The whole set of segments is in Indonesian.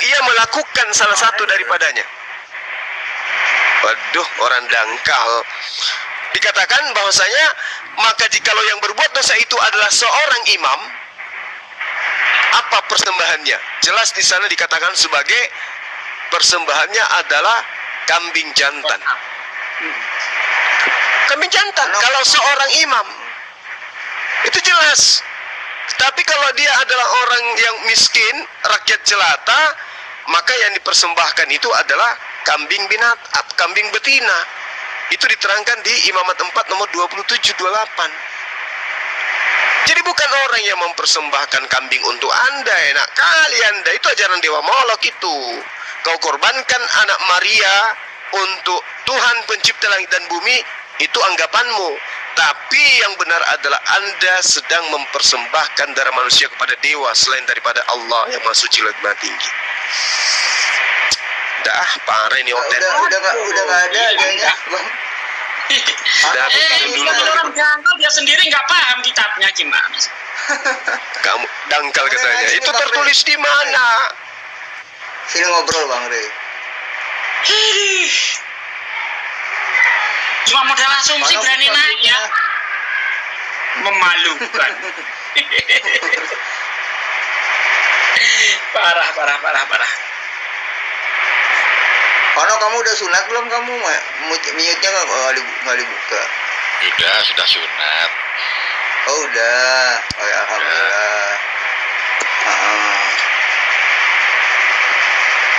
ia melakukan salah satu daripadanya. Waduh, orang dangkal. Dikatakan bahwasanya maka jikalau yang berbuat dosa itu adalah seorang imam, apa persembahannya? Jelas di sana dikatakan sebagai persembahannya adalah kambing jantan. Kambing jantan kalau seorang imam. Itu jelas. Tapi kalau dia adalah orang yang miskin, rakyat jelata, maka yang dipersembahkan itu adalah kambing betina. Itu diterangkan di Imamat 4 nomor 27-28. Jadi bukan orang yang mempersembahkan kambing untuk Anda, enak kali Anda. Itu ajaran Dewa Molok itu. Kau korbankan anak Maria untuk Tuhan pencipta langit dan bumi, itu anggapanmu. Tapi yang benar adalah Anda sedang mempersembahkan darah manusia kepada dewa selain daripada Allah yang Maha Suci lagi Maha Tinggi. Dah, parah ini hotel. Udah nggak ada kayaknya, Bang. Orang dangkal dia sendiri nggak paham kitabnya gimana. Kamu dangkal katanya. Itu tertulis di mana? Sini ngobrol Bang Rey. Cuma modal asumsi berani nanya. Memalukan. Parah. Pano, kamu udah sunat belum kamu? Mute-nya nggak dibuka. Sudah sunat. Oh udah. Oh ya, alhamdulillah.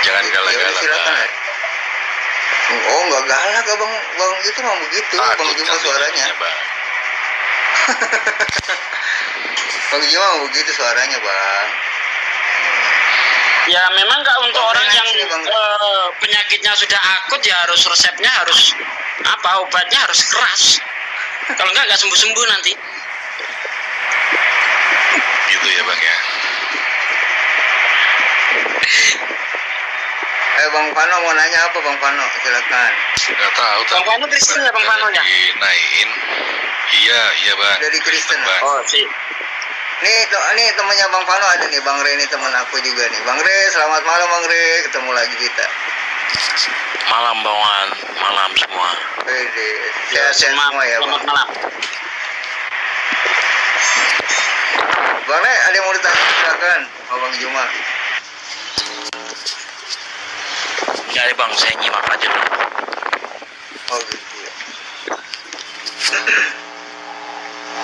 Jangan galak-galak. Silakan. Oh nggak galak bang itu memang begitu. Bang Juma suaranya. Bang Juma begitu suaranya bang. Ya memang nggak untuk orang yang penyakitnya sudah akut ya harus resepnya harus obatnya harus keras. Kalau nggak sembuh-sembuh nanti. Gitu ya bang ya. Bang Pano mau nanya apa Bang Pano? Silakan. Nggak tahu. Bang Pano Kristen ya Bang Panonya? Naikin. Iya bang. Dari Kristen bang. Oh sih. Nih temannya Bang Pano ada nih, Bang Rey, ini teman aku juga nih. Bang Rey, selamat malam Bang Rey, ketemu lagi kita. Malam bangan, malam semua. Sehat semua ya Bang. Selamat malam. Bang Rey, ada yang mau ditanya silakan, Bang Juma. Nggak ada bang, saya nyimak aja dulu. Oh gitu ya.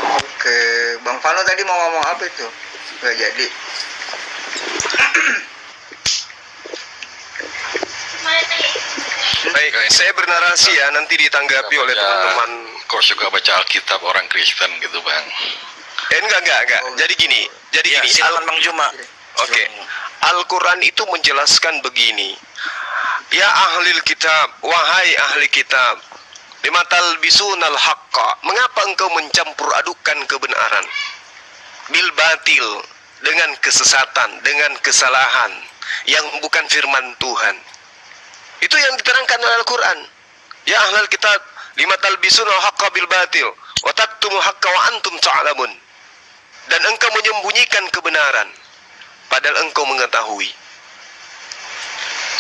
Oke, Bang Pano tadi mau ngomong apa itu? Nggak jadi. Baik, saya bernarasi ya, nanti ditanggapi oleh teman-teman. Kok suka baca Alkitab orang Kristen gitu bang? Enggak. Jadi gini. Silakan Bang Juma. Oke. Al-Quran itu menjelaskan begini. Ya ahlil kitab, wahai ahli kitab, lima talbisunal haqqa, mengapa engkau mencampur adukan kebenaran bil batil, dengan kesesatan, dengan kesalahan yang bukan firman Tuhan. Itu yang diterangkan oleh Al-Quran. Ya ahlal kitab, lima talbisunal haqqa bil batil wa taktumul haqqa wa antum ta'lamun. Dan engkau menyembunyikan kebenaran padahal engkau mengetahui.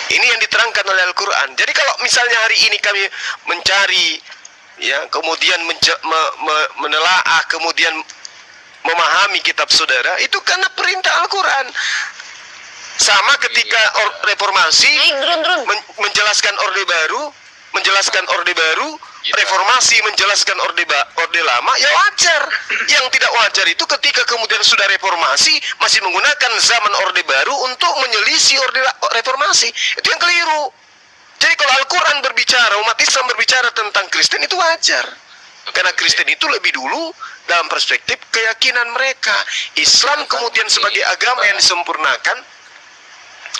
Ini yang diterangkan oleh Al-Quran. Jadi kalau misalnya hari ini kami mencari, ya, kemudian menelaah, kemudian memahami kitab saudara, itu karena perintah Al-Quran. Sama ketika reformasi menjelaskan orde baru, reformasi menjelaskan orde lama, ya wajar. Yang tidak wajar itu ketika kemudian sudah reformasi masih menggunakan zaman orde baru untuk menyelisih orde reformasi. Itu yang keliru. Jadi kalau Al-Quran berbicara, umat Islam berbicara tentang Kristen, itu wajar. Karena Kristen itu lebih dulu dalam perspektif keyakinan mereka. Islam kemudian sebagai agama yang disempurnakan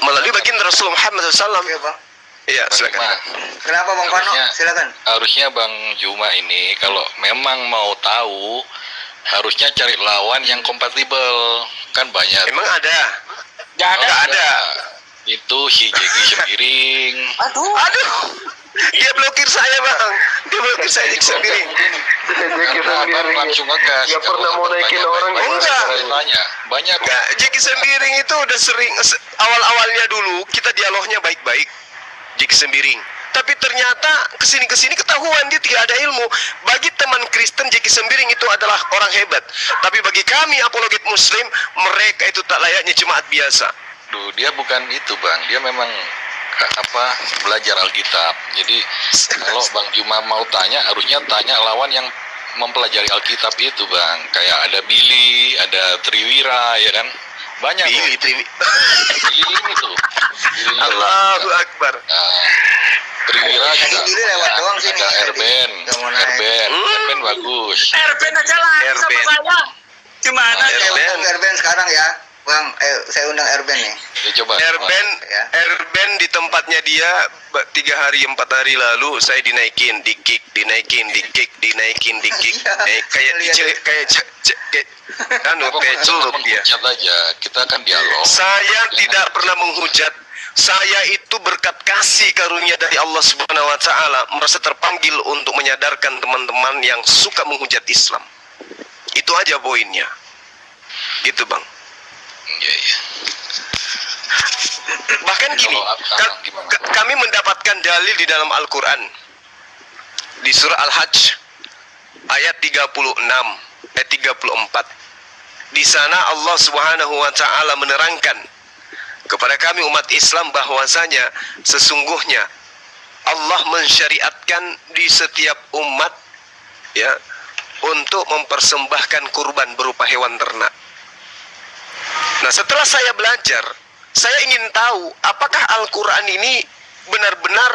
melalui baginda Rasul Muhammad SAW. Iya Bang. Iya, silakan. Kenapa Bang Pano? Silakan. Harusnya Bang Juma ini kalau memang mau tahu harusnya cari lawan yang kompatibel. Kan banyak. Emang ada? Nggak ada. Itu si Jeki Sembiring. Aduh. Dia blokir saya bang. Dia blokir saya Jeki Sembiring. Karena abang langsung ngegas. Nggak Kalau pernah mau abang naikin tanya orang. baik-baik, Enggak. saya tanya. Banyak. Enggak, Jeki Sembiring itu udah sering awal-awalnya dulu kita dialognya baik-baik. Jeki Sembiring. Tapi ternyata kesini ketahuan dia tidak ada ilmu. Bagi teman Kristen, Jeki Sembiring itu adalah orang hebat. Tapi bagi kami apologet Muslim, mereka itu tak layaknya jemaat biasa. Duh, dia bukan itu bang. Dia memang belajar Alkitab. Jadi kalau Bang Juma mau tanya, harusnya tanya lawan yang mempelajari Alkitab itu bang. Kayak ada Billy, ada Triwira, ya kan? Banyak. Billy, Billy ini tuh. Billy Allahu Akbar. Nah, Triwira Tadi juga. Billy lewat doang sini. Ada Erben. Nggak mau naik. Erben bagus. Erben aja lah sama Erben. saya. Gimana? Ah, Saya Erben. undang Erben sekarang ya, Bang. Saya undang Erben nih. Ya, coba. Ya. Erben di tempatnya dia 3 hari 4 hari lalu saya dinaikin, di-kick, dinaikin, di-kick, dinaikin, di-kick. Kayak kayak kayak celup dia. Menghujat aja. Kita kan dialog. Saya tidak pernah menghujat. Saya itu berkat kasih karunia dari Allah Subhanahu wa taala merasa terpanggil untuk menyadarkan teman-teman yang suka menghujat Islam. Itu aja poinnya. Gitu, Bang. Iya, iya. Bahkan gini, Gimana? kami mendapatkan dalil di dalam Al-Qur'an. Di surah Al-Hajj ayat 34. Di sana Allah Subhanahu wa taala menerangkan kepada kami umat Islam bahwasanya sesungguhnya Allah mensyariatkan di setiap umat ya untuk mempersembahkan kurban berupa hewan ternak. Nah, setelah saya belajar, saya ingin tahu apakah Al-Qur'an ini benar-benar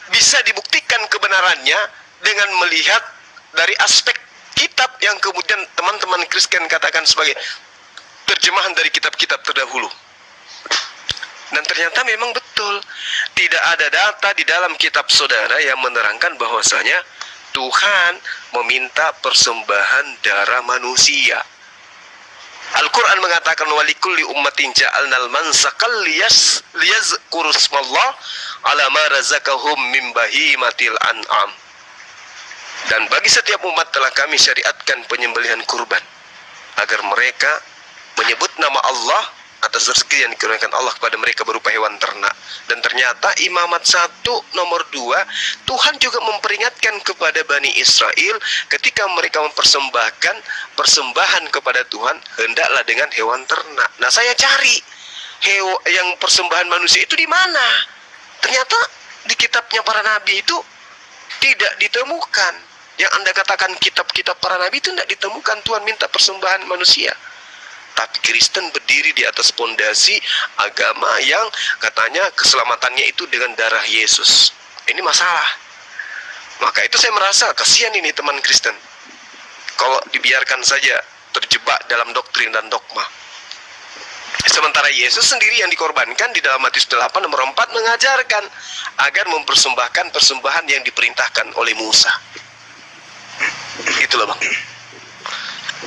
bisa dibuktikan kebenarannya dengan melihat dari aspek kitab yang kemudian teman-teman Kristen katakan sebagai terjemahan dari kitab-kitab terdahulu. Dan ternyata memang betul, tidak ada data di dalam kitab saudara yang menerangkan bahwasanya Tuhan meminta persembahan darah manusia. Al-Quran mengatakan walikulli ummatin ja'alnal mansakal liyazkuru ismallah ala ma razaqahum min bahimatil an'am. Dan bagi setiap umat telah kami syariatkan penyembelihan kurban agar mereka menyebut nama Allah atas rezeki yang dikurniakan Allah kepada mereka berupa hewan ternak. Dan ternyata Imamat 1 nomor 2, Tuhan juga memperingatkan kepada Bani Israel ketika mereka mempersembahkan persembahan kepada Tuhan, hendaklah dengan hewan ternak. Nah, saya cari yang persembahan manusia itu di mana? Ternyata di kitabnya para nabi itu tidak ditemukan. Yang Anda katakan kitab-kitab para nabi itu tidak ditemukan Tuhan minta persembahan manusia. Tapi Kristen berdiri di atas pondasi agama yang katanya keselamatannya itu dengan darah Yesus. Ini masalah. Maka itu saya merasa kasihan ini teman Kristen. Kalau dibiarkan saja terjebak dalam doktrin dan dogma. Sementara Yesus sendiri yang dikorbankan di dalam Matius 8 nomor 4 mengajarkan agar mempersembahkan persembahan yang diperintahkan oleh Musa. Itulah Bang.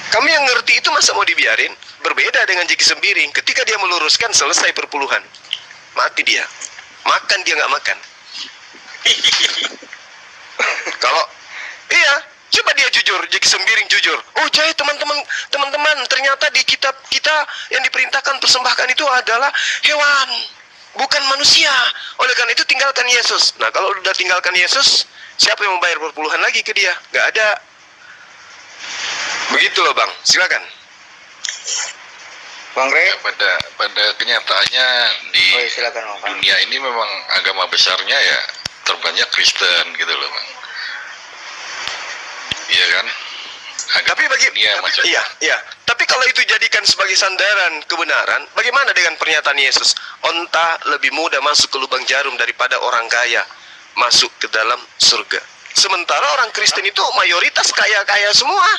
Kami yang ngerti itu masa mau dibiarin? Berbeda dengan Jeki Sembiring. Ketika dia meluruskan, selesai perpuluhan. Mati dia. Makan dia nggak makan. Kalau iya, coba dia jujur, Jeki Sembiring jujur. Oh jaya teman-teman, ternyata di kitab kita yang diperintahkan persembahkan itu adalah hewan, bukan manusia. Oleh karena itu tinggalkan Yesus. Nah kalau udah tinggalkan Yesus, siapa yang membayar perpuluhan lagi ke dia? Nggak ada. Begitu loh Bang, silakan. Bang Re. Ya, pada kenyataannya di Silakan Bang. dunia ini memang agama besarnya ya terbanyak Kristen gitu loh Bang. Iya kan? Tapi iya. Tapi kalau itu jadikan sebagai sandaran kebenaran, bagaimana dengan pernyataan Yesus? Onta lebih mudah masuk ke lubang jarum daripada orang kaya masuk ke dalam surga. Sementara orang Kristen itu mayoritas kaya-kaya semua.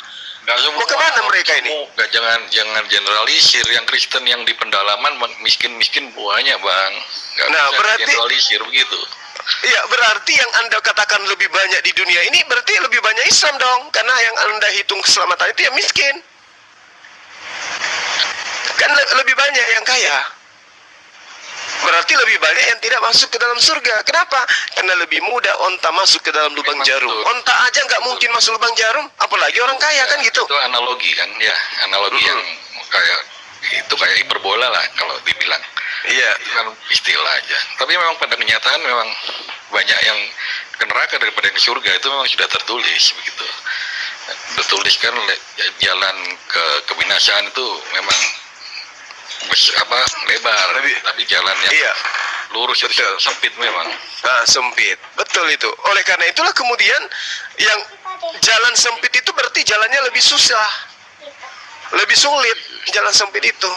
Mau kemana mereka ini? Jangan generalisir. Yang Kristen yang di pendalaman miskin banyak Bang. Nah, berarti generalisir begitu. Iya, berarti yang Anda katakan lebih banyak di dunia ini berarti lebih banyak Islam dong. Karena yang Anda hitung keselamatan itu ya miskin. Kan lebih banyak yang kaya. Berarti lebih banyak yang tidak masuk ke dalam surga. Kenapa? Karena lebih mudah onta masuk ke dalam lubang Memang jarum. betul. Onta aja nggak mungkin masuk lubang jarum, apalagi orang kaya kan gitu. Itu analogi kan, ya, analogi yang kayak itu kayak hiperbola lah kalau dibilang. Iya. Itu kan istilah aja. Tapi memang pada kenyataan memang banyak yang ke neraka daripada yang ke surga, itu memang sudah tertulis begitu. Tertulis kan jalan ke kebinasaan itu memang lebar, Lebih- tapi jalan yang Iya. lurus itu Betul. sempit memang. Nah, sempit. Betul itu. Oleh karena itulah kemudian yang jalan sempit itu berarti jalannya lebih susah. Lebih sulit jalan sempit itu.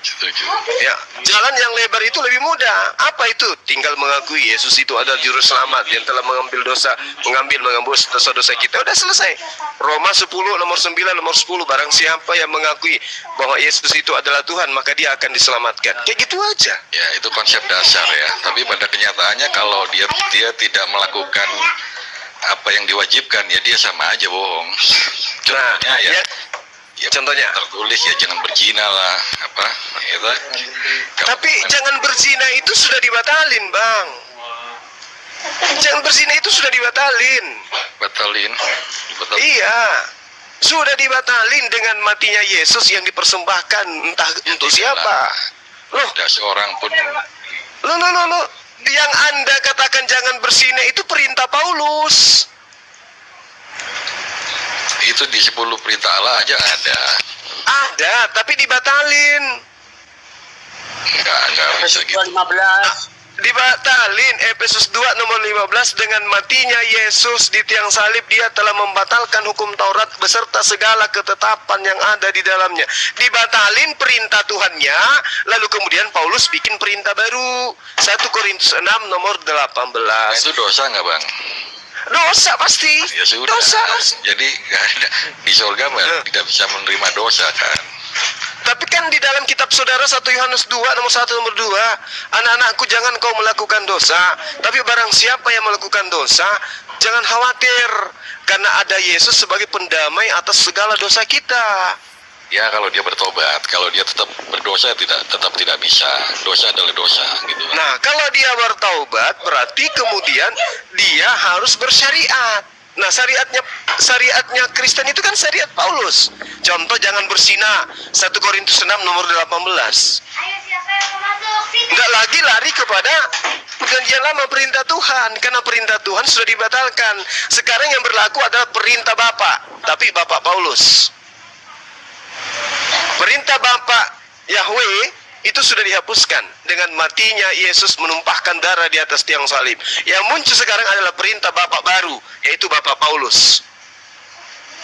Setuju. Ya, jalan yang lebar itu lebih mudah. Apa itu? Tinggal mengakui Yesus itu adalah juru selamat yang telah mengambil menembus dosa-dosa kita. Udah selesai. Roma 10 nomor 9 nomor 10, barang siapa yang mengakui bahwa Yesus itu adalah Tuhan, maka dia akan diselamatkan. Kayak gitu aja. Ya, itu konsep dasar ya. Tapi pada kenyataannya kalau dia tidak melakukan apa yang diwajibkan, ya dia sama aja bohong. Contohnya ya contohnya. tertulis ya jangan berzina lah, apa itu. Tapi jangan berzina itu sudah dibatalin, Bang. Jangan berzina itu sudah dibatalin. batalin. Iya. Sudah dibatalin dengan matinya Yesus yang dipersembahkan entah untuk siapa. Loh, Tidak seorang pun loh. Yang Anda katakan jangan berzina itu perintah Paulus. itu di 10 perintah Allah aja ada. Ada, tapi dibatalin. Enggak bisa gitu. 15. Dibatalin. Efesus 2 nomor 15, dengan matinya Yesus di tiang salib dia telah membatalkan hukum Taurat beserta segala ketetapan yang ada di dalamnya. Dibatalin perintah Tuhannya, lalu kemudian Paulus bikin perintah baru. 1 Korintus 6 nomor 18. Nah, itu dosa nggak bang? Dosa pasti. Ya sudah. Dosa. Jadi nggak ada di surga tidak bisa menerima dosa kan? Tapi kan di dalam kitab saudara 1 Yohanes 2 nomor 1 nomor 2, anak-anakku jangan kau melakukan dosa, tapi barang siapa yang melakukan dosa, jangan khawatir, karena ada Yesus sebagai pendamai atas segala dosa kita. Ya kalau dia bertobat, kalau dia tetap berdosa tetap tidak bisa. Dosa adalah dosa gitu. Nah, kalau dia bertaubat berarti kemudian dia harus bersyariat. Nah, syariatnya Kristen itu kan syariat Paulus. Contoh jangan berzina, 1 Korintus 6 nomor 18. Enggak lagi lari kepada perjanjian lama, perintah Tuhan, karena perintah Tuhan sudah dibatalkan. Sekarang yang berlaku adalah perintah Bapa, tapi Bapak Paulus. Perintah Bapa Yahweh itu sudah dihapuskan dengan matinya Yesus menumpahkan darah di atas tiang salib. Yang muncul sekarang adalah perintah Bapak baru, yaitu Bapak Paulus.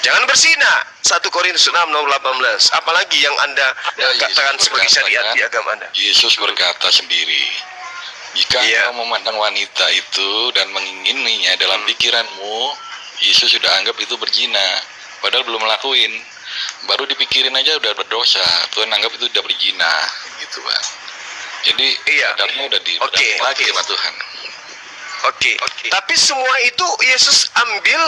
Jangan berzina, 1 Korintus 6 nomor 18. Apalagi yang Anda katakan sebagai syariat di agama Anda. Yesus berkata sendiri, jika Iya. engkau memandang wanita itu dan mengingininya dalam pikiranmu, Yesus sudah anggap itu berzina, padahal belum melakuin. Baru dipikirin aja udah berdosa, Tuhan anggap itu udah berzina, gitu bang. Jadi Iya. sadarnya udah Oke, lagi oke. sama Tuhan. Oke. Tapi semua itu Yesus ambil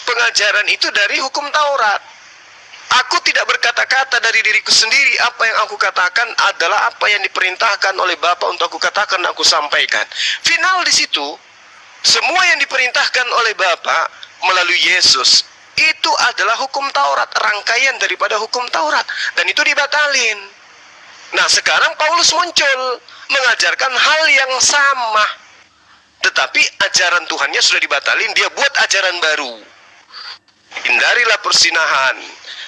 pengajaran itu dari hukum Taurat. Aku tidak berkata-kata dari diriku sendiri. Apa yang aku katakan adalah apa yang diperintahkan oleh Bapa untuk aku katakan, aku sampaikan. Final di situ, semua yang diperintahkan oleh Bapa melalui Yesus itu adalah hukum Taurat, rangkaian daripada hukum Taurat, dan itu dibatalin. Nah, sekarang Paulus muncul mengajarkan hal yang sama, tetapi ajaran Tuhannya sudah dibatalin, dia buat ajaran baru. Hindarilah persinahan.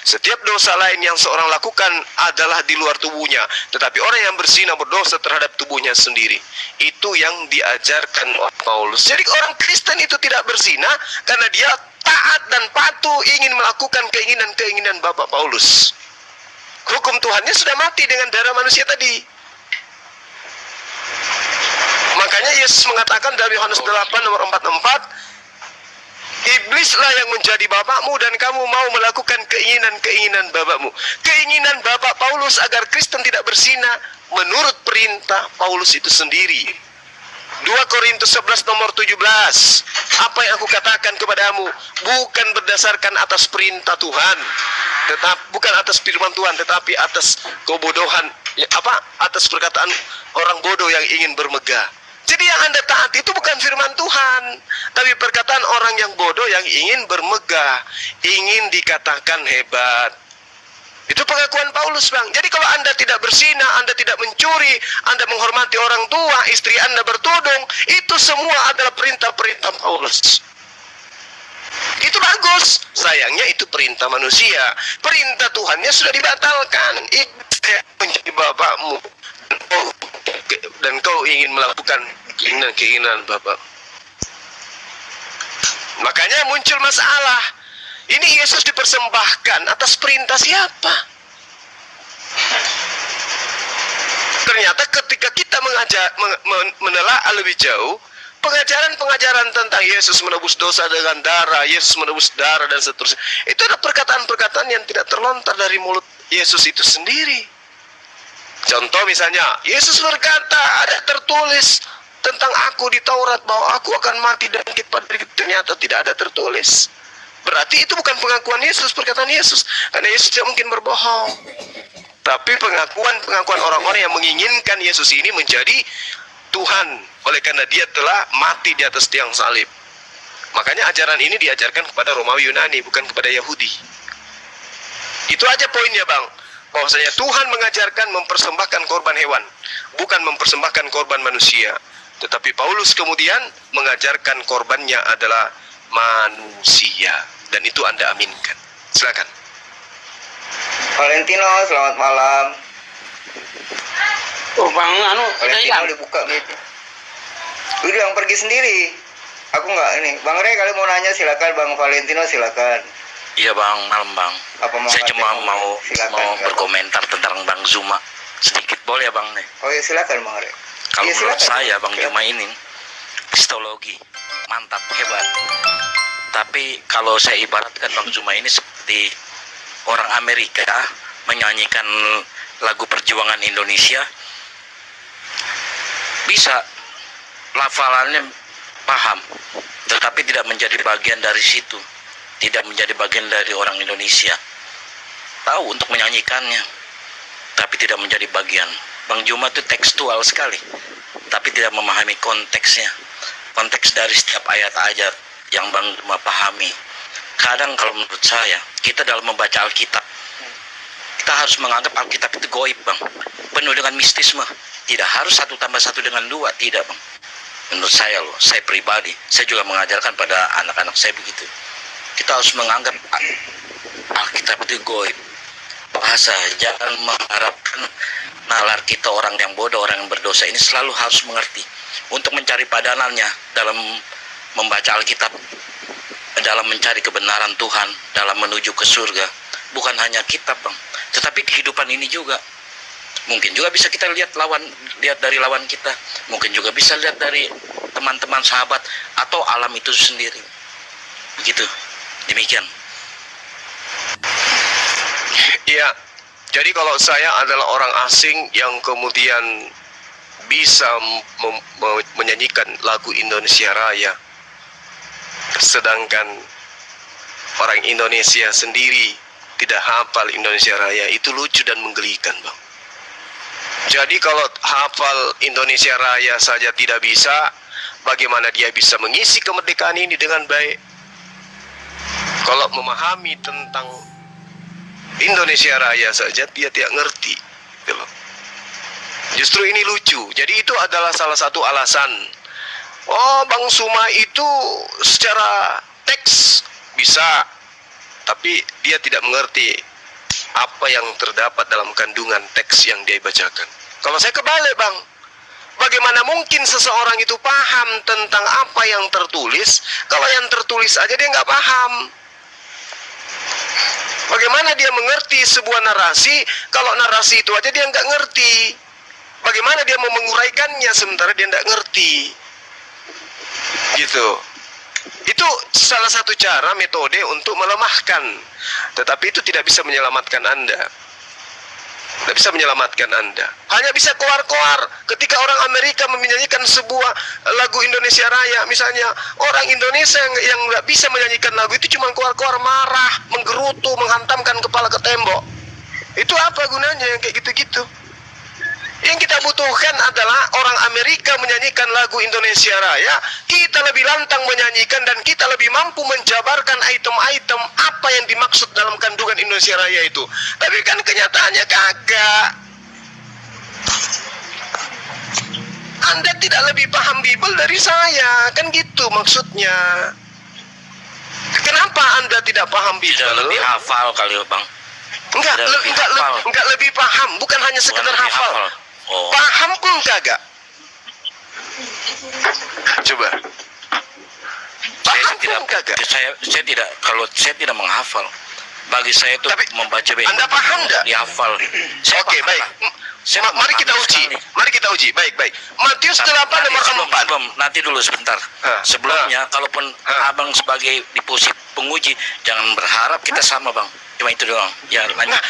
Setiap dosa lain yang seorang lakukan adalah di luar tubuhnya, tetapi orang yang berzina berdosa terhadap tubuhnya sendiri. Itu yang diajarkan oleh Paulus. Jadi orang Kristen itu tidak berzina karena dia taat dan patuh ingin melakukan keinginan-keinginan Bapak Paulus. Hukum Tuhannya sudah mati dengan darah manusia tadi. Makanya Yesus mengatakan dalam Yohanes 8 nomor 44, iblislah yang menjadi bapakmu dan kamu mau melakukan keinginan-keinginan bapakmu. Keinginan Bapak Paulus agar Kristen tidak berzina menurut perintah Paulus itu sendiri. 2 Korintus 11 nomor 17. Apa yang aku katakan kepadamu bukan berdasarkan atas perintah Tuhan, bukan atas firman Tuhan, tetapi atas kebodohan, atas perkataan orang bodoh yang ingin bermegah. Jadi yang Anda taati itu bukan firman Tuhan, tapi perkataan orang yang bodoh yang ingin bermegah, ingin dikatakan hebat. Itu pengakuan Paulus, Bang. Jadi kalau Anda tidak berzina, Anda tidak mencuri, Anda menghormati orang tua, istri Anda bertudung, itu semua adalah perintah-perintah Paulus. Itu bagus. Sayangnya itu perintah manusia. Perintah Tuhannya sudah dibatalkan. Saya menjadi bapakmu dan kau ingin melakukan keinginan bapak. Makanya muncul masalah. Ini Yesus dipersembahkan atas perintah siapa? Ternyata ketika kita menelaah lebih jauh, pengajaran-pengajaran tentang Yesus menebus dosa dengan darah, Yesus menebus darah dan seterusnya, itu adalah perkataan-perkataan yang tidak terlontar dari mulut Yesus itu sendiri. Contoh misalnya, Yesus berkata, ada tertulis tentang aku di Taurat bahwa aku akan mati dan bangkit pada hari, ternyata tidak ada tertulis. Berarti itu bukan pengakuan Yesus, perkataan Yesus, karena Yesus tidak mungkin berbohong. Tapi pengakuan orang-orang yang menginginkan Yesus ini menjadi Tuhan, oleh karena dia telah mati di atas tiang salib. Makanya ajaran ini diajarkan kepada Romawi Yunani, bukan kepada Yahudi. Itu aja poinnya, Bang. Bahwasanya Tuhan mengajarkan mempersembahkan korban hewan, bukan mempersembahkan korban manusia. Tetapi Paulus kemudian mengajarkan korbannya adalah manusia, dan itu Anda aminkan. Silakan. Valentino, selamat malam. Oh, Bang, Valentino dibuka gitu. Udah yang pergi sendiri. Aku nggak ini. Bang Rey, kali mau nanya silakan. Bang Valentino silakan. Iya Bang, malam Bang. Saya cuma mau berkomentar tentang Bang Zuma sedikit, boleh ya Bang? Oh ya silakan Bang Rey. Kalau Ya, menurut silakan. saya Bang Zuma ini kristologi mantap, hebat. Tapi kalau saya ibaratkan Bang Zuma ini seperti orang Amerika menyanyikan lagu perjuangan Indonesia, bisa lafalannya paham, tetapi tidak menjadi bagian dari situ, tidak menjadi bagian dari orang Indonesia. Tahu untuk menyanyikannya, tapi tidak menjadi bagian. Bang Zuma itu tekstual sekali, tapi tidak memahami konteksnya, konteks dari setiap ayat-ayat yang Bang Zuma pahami. Kadang kalau menurut saya, kita dalam membaca Alkitab, kita harus menganggap Alkitab itu goib, Bang, penuh dengan mistisme. Tidak harus 1 tambah 1 dengan 2, tidak Bang. Menurut saya loh, saya pribadi, saya juga mengajarkan pada anak-anak saya begitu. Kita harus menganggap Alkitab itu goib. Bahasa, jangan mengharapkan nalar kita orang yang bodoh, orang yang berdosa ini selalu harus mengerti. Untuk mencari padanannya dalam membaca Alkitab, dalam mencari kebenaran Tuhan, dalam menuju ke surga. Bukan hanya kitab Bang, tetapi kehidupan ini juga. Mungkin juga bisa kita lihat dari lawan kita. Mungkin juga bisa lihat dari teman-teman sahabat atau alam itu sendiri. Begitu. Demikian. Iya, jadi kalau saya adalah orang asing yang kemudian bisa menyanyikan lagu Indonesia Raya, sedangkan orang Indonesia sendiri tidak hafal Indonesia Raya, itu lucu dan menggelikan Bang. Jadi kalau hafal Indonesia Raya saja tidak bisa, bagaimana dia bisa mengisi kemerdekaan ini dengan baik? Kalau memahami tentang Indonesia Raya saja dia tidak ngerti, gitu loh. Justru ini lucu. Jadi itu adalah salah satu alasan. Oh, Bang Zuma itu secara teks bisa, tapi dia tidak mengerti apa yang terdapat dalam kandungan teks yang dia bacakan. Kalau saya kebalik Bang, bagaimana mungkin seseorang itu paham tentang apa yang tertulis, kalau yang tertulis aja dia nggak paham? Bagaimana dia mengerti sebuah narasi, kalau narasi itu aja dia nggak ngerti? Bagaimana dia mau menguraikannya sementara dia nggak ngerti? Gitu. Itu salah satu cara, metode untuk melemahkan. Tetapi itu tidak bisa menyelamatkan Anda. Tidak bisa menyelamatkan Anda. Hanya bisa koar-koar. Ketika orang Amerika menyanyikan sebuah lagu Indonesia Raya, misalnya, orang Indonesia yang nggak bisa menyanyikan lagu itu cuma koar-koar, marah, menggerutu, menghantamkan kepala ke tembok. Itu apa gunanya yang kayak gitu-gitu? Yang kita butuhkan adalah orang Amerika menyanyikan lagu Indonesia Raya, kita lebih lantang menyanyikan dan kita lebih mampu menjabarkan item-item apa yang dimaksud dalam kandungan Indonesia Raya itu. Tapi kan kenyataannya kagak. Anda tidak lebih paham Bible dari saya, kan gitu maksudnya. Kenapa Anda tidak paham Bible? Tidak lebih hafal kali Bang. Enggak lebih paham, bukan hanya sekedar lebih hafal. Oh. Paham pun kagak. Coba. Paham pun kagak. Saya tidak menghafal. Bagi saya itu membaca Bible. Anda paham enggak? Dihafal. Oke, baik. Mari kita uji. Mari kita uji. Baik. Matius 8 nomor 4. Nanti dulu sebentar. Sebelumnya, kalaupun Abang sebagai di posisi penguji, jangan berharap kita sama Bang. Cuma itu doang. Ya, lanjut. Nah,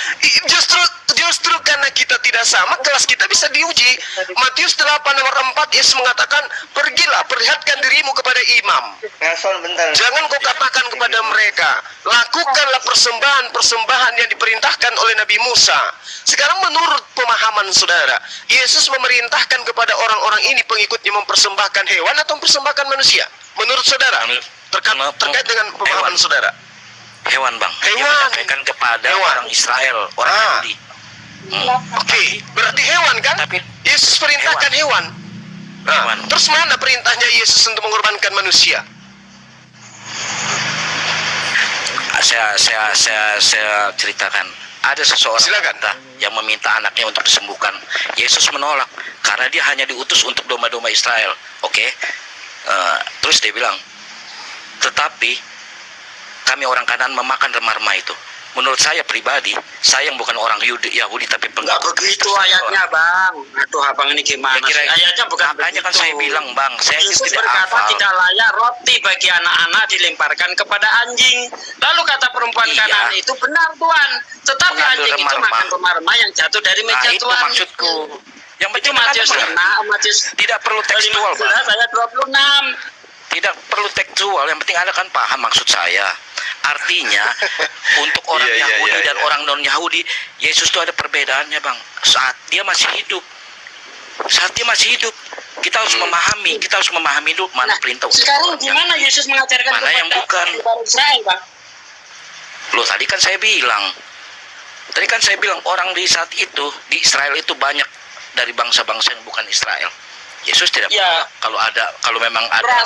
justru karena kita tidak sama, kelas kita bisa diuji. Matius 8 nomor 4, Yesus mengatakan, pergilah, perlihatkan dirimu kepada imam. Nelson bentar. Jangan kau katakan kepada mereka, lakukanlah persembahan yang diperintahkan oleh Nabi Musa. Sekarang menurut pemahaman saudara, Yesus memerintahkan kepada orang-orang ini pengikutnya mempersembahkan hewan atau mempersembahkan manusia? Menurut saudara, terkait dengan pemahaman saudara. Hewan Bang. Hewan. Dia menyampaikan kepada orang Israel, orang Yahudi. Oke, berarti hewan kan? Tapi Yesus perintahkan hewan. Hewan. Terus mana perintahnya Yesus untuk mengorbankan manusia? Saya ceritakan. Ada seseorang Silakan. yang meminta anaknya untuk disembuhkan. Yesus menolak karena dia hanya diutus untuk domba-domba Israel. Oke. Terus dia bilang, tetapi kami orang Kanaan memakan remah-remah itu. Menurut saya pribadi, saya yang bukan orang Yahudi tapi Enggak begitu ayatnya Bang. Aduh Abang ini gimana sih? Ayatnya bukan makanya begitu. kan saya bilang Bang, saya Yesus tidak berkata hafal. tidak layak roti bagi anak-anak dilemparkan kepada anjing. Lalu kata perempuan Iya. Kanaan itu benar Tuhan. Tetapi Mengambil anjing itu remah-remah. makan remah-remah yang jatuh dari Nah, meja itu Tuhan. maksudku. Yang Itu penting Matius Anda 6, Matius tidak perlu tekstual, Bang. 15 ayat 26. Tidak perlu tekstual, yang penting Anda kan paham maksud saya. Artinya untuk orang Yahudi dan orang non Yahudi, Yesus itu ada perbedaannya Bang. Saat dia masih hidup, kita harus memahami dulu mana perintah. Sekarang gimana Yesus mengajarkan mana yang bukan? kepada Israel, Bang? Loh tadi kan saya bilang orang di saat itu di Israel itu banyak dari bangsa-bangsa yang bukan Israel. Yesus tidak Ya. kalau memang ada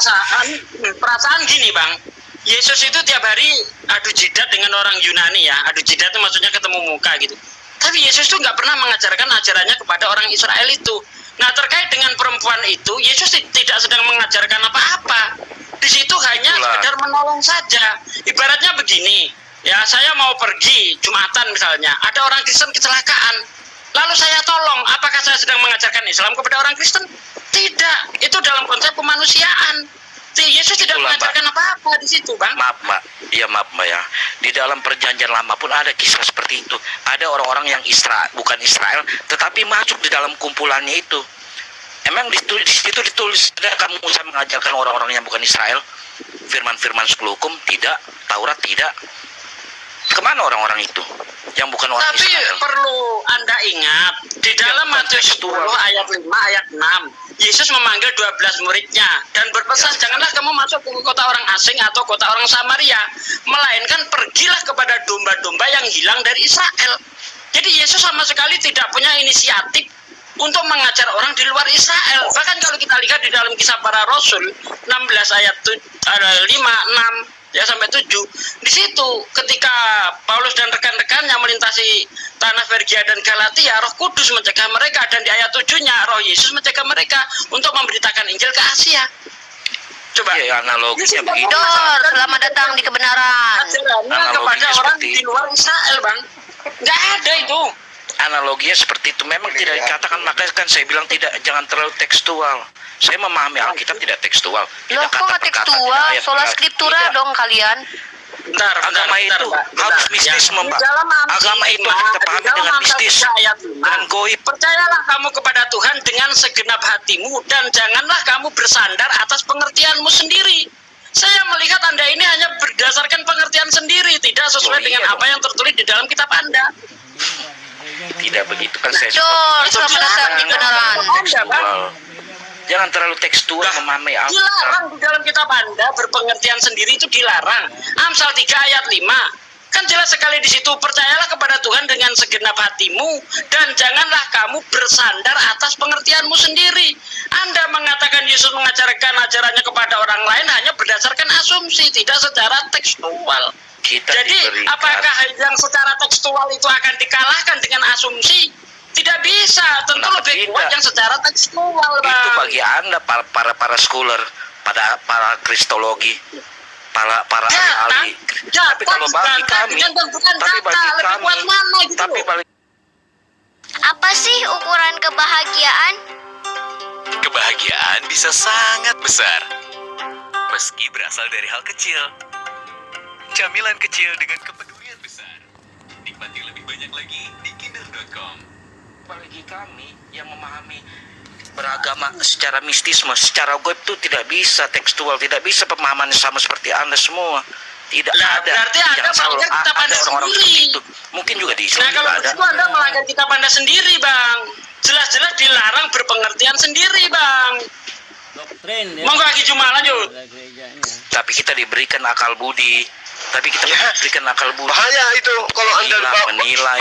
Perasaan gini Bang, Yesus itu tiap hari adu jidat dengan orang Yunani ya. Adu jidat itu maksudnya ketemu muka gitu. Tapi Yesus tuh nggak pernah mengajarkan ajarannya kepada orang Israel itu. Nah terkait dengan perempuan itu, Yesus tidak sedang mengajarkan apa-apa. Di situ hanya sekedar menolong saja. Ibaratnya begini, ya saya mau pergi Jumatan misalnya, ada orang Kristen kecelakaan. Lalu saya tolong, apakah saya sedang mengajarkan Islam kepada orang Kristen? Tidak, itu dalam konsep kemanusiaan. Yesus tidak mengajarkan apa-apa di situ, Bang. Maaf Mbak ya. Di dalam perjanjian lama pun ada kisah seperti itu. Ada orang-orang yang bukan Israel, tetapi masuk di dalam kumpulannya itu. Emang di situ ditulis, ada kamu Musa mengajarkan orang-orang yang bukan Israel? Firman-firman 10 hukum tidak, Taurat tidak. Kemana orang-orang itu yang bukan orang Tapi Israel? perlu Anda ingat, di dalam Matius 10 ayat 5 ayat 6, Yesus memanggil 12 muridnya dan berpesan, janganlah kamu masuk ke kota orang asing atau kota orang Samaria, melainkan pergilah kepada domba-domba yang hilang dari Israel. Jadi Yesus sama sekali tidak punya inisiatif untuk mengajar orang di luar Israel. Bahkan kalau kita lihat di dalam Kisah Para Rasul 16 ayat 5, 6 ya sampai 7, di situ ketika Paulus dan rekan-rekannya melintasi tanah Pergia dan Galatia, Roh Kudus mencegah mereka, dan di ayat 7-nya Roh Yesus mencegah mereka untuk memberitakan Injil ke Asia. Coba Analoginya begitu. Dor, selamat datang di kebenaran. ajarannya kepada orang di luar Israel, Bang. Nggak ada itu. Analoginya seperti itu memang tidak dikatakan, makanya kan saya bilang jangan terlalu tekstual. Saya memahami Alkitab tidak tekstual. Loh, kok nggak tekstual? Sola scriptura dong kalian. Bentar, Agama itu harus mistis, Ya, Mbak. di dalam Amsal Agama itu 5, kita di pahami dalam dengan Amsal mistis, 3 ayat 5, dengan goib. percayalah kamu kepada Tuhan dengan segenap hatimu dan janganlah kamu bersandar atas pengertianmu sendiri. Saya melihat Anda ini hanya berdasarkan pengertian sendiri, tidak sesuai Loh, iya dengan dong. apa yang tertulis di dalam kitab Anda. Tidak begitu kan saya Betul, selamat datang di kebenaran. tekstual. Jangan terlalu tekstual memahami Alkitab. Dilarang di dalam kitab Anda berpengertian sendiri, itu dilarang. Amsal 3 ayat 5. Kan jelas sekali di situ, percayalah kepada Tuhan dengan segenap hatimu dan janganlah kamu bersandar atas pengertianmu sendiri. Anda mengatakan Yesus mengajarkan ajarannya kepada orang lain hanya berdasarkan asumsi, tidak secara tekstual. Kita Jadi diberikan. apakah yang secara tekstual itu akan dikalahkan dengan asumsi? Tidak bisa, tentu Kenapa lebih kuat tidak? yang secara tekstual, Itu Bang. bagi Anda para scholar, para kristologi, para ahli. Tapi kalau bagi kami, tapi bagi Apa sih ukuran kebahagiaan? Kebahagiaan bisa sangat besar, meski berasal dari hal kecil. Camilan kecil dengan kepedulian besar. Nikmati lebih banyak lagi di kinder.com. bagi kami yang memahami beragama secara mistisme, secara goib itu tidak bisa tekstual, tidak bisa pemahamannya sama seperti Anda semua. Tidak Lah, ada. berarti Anda Jangan selalu melanggar kitab ada Anda orang-orang sendiri. seperti itu. Mungkin juga di Islam Nah, juga kalau ada. begitu Anda melanggar kitab Anda sendiri, Bang. Jelas-jelas dilarang berpengertian sendiri, Bang. Monggo Aki Juma lanjut. Tapi kita diberikan akal budi. Tapi kita diberikan akal budi. Bahaya itu kalau Anda Menilai.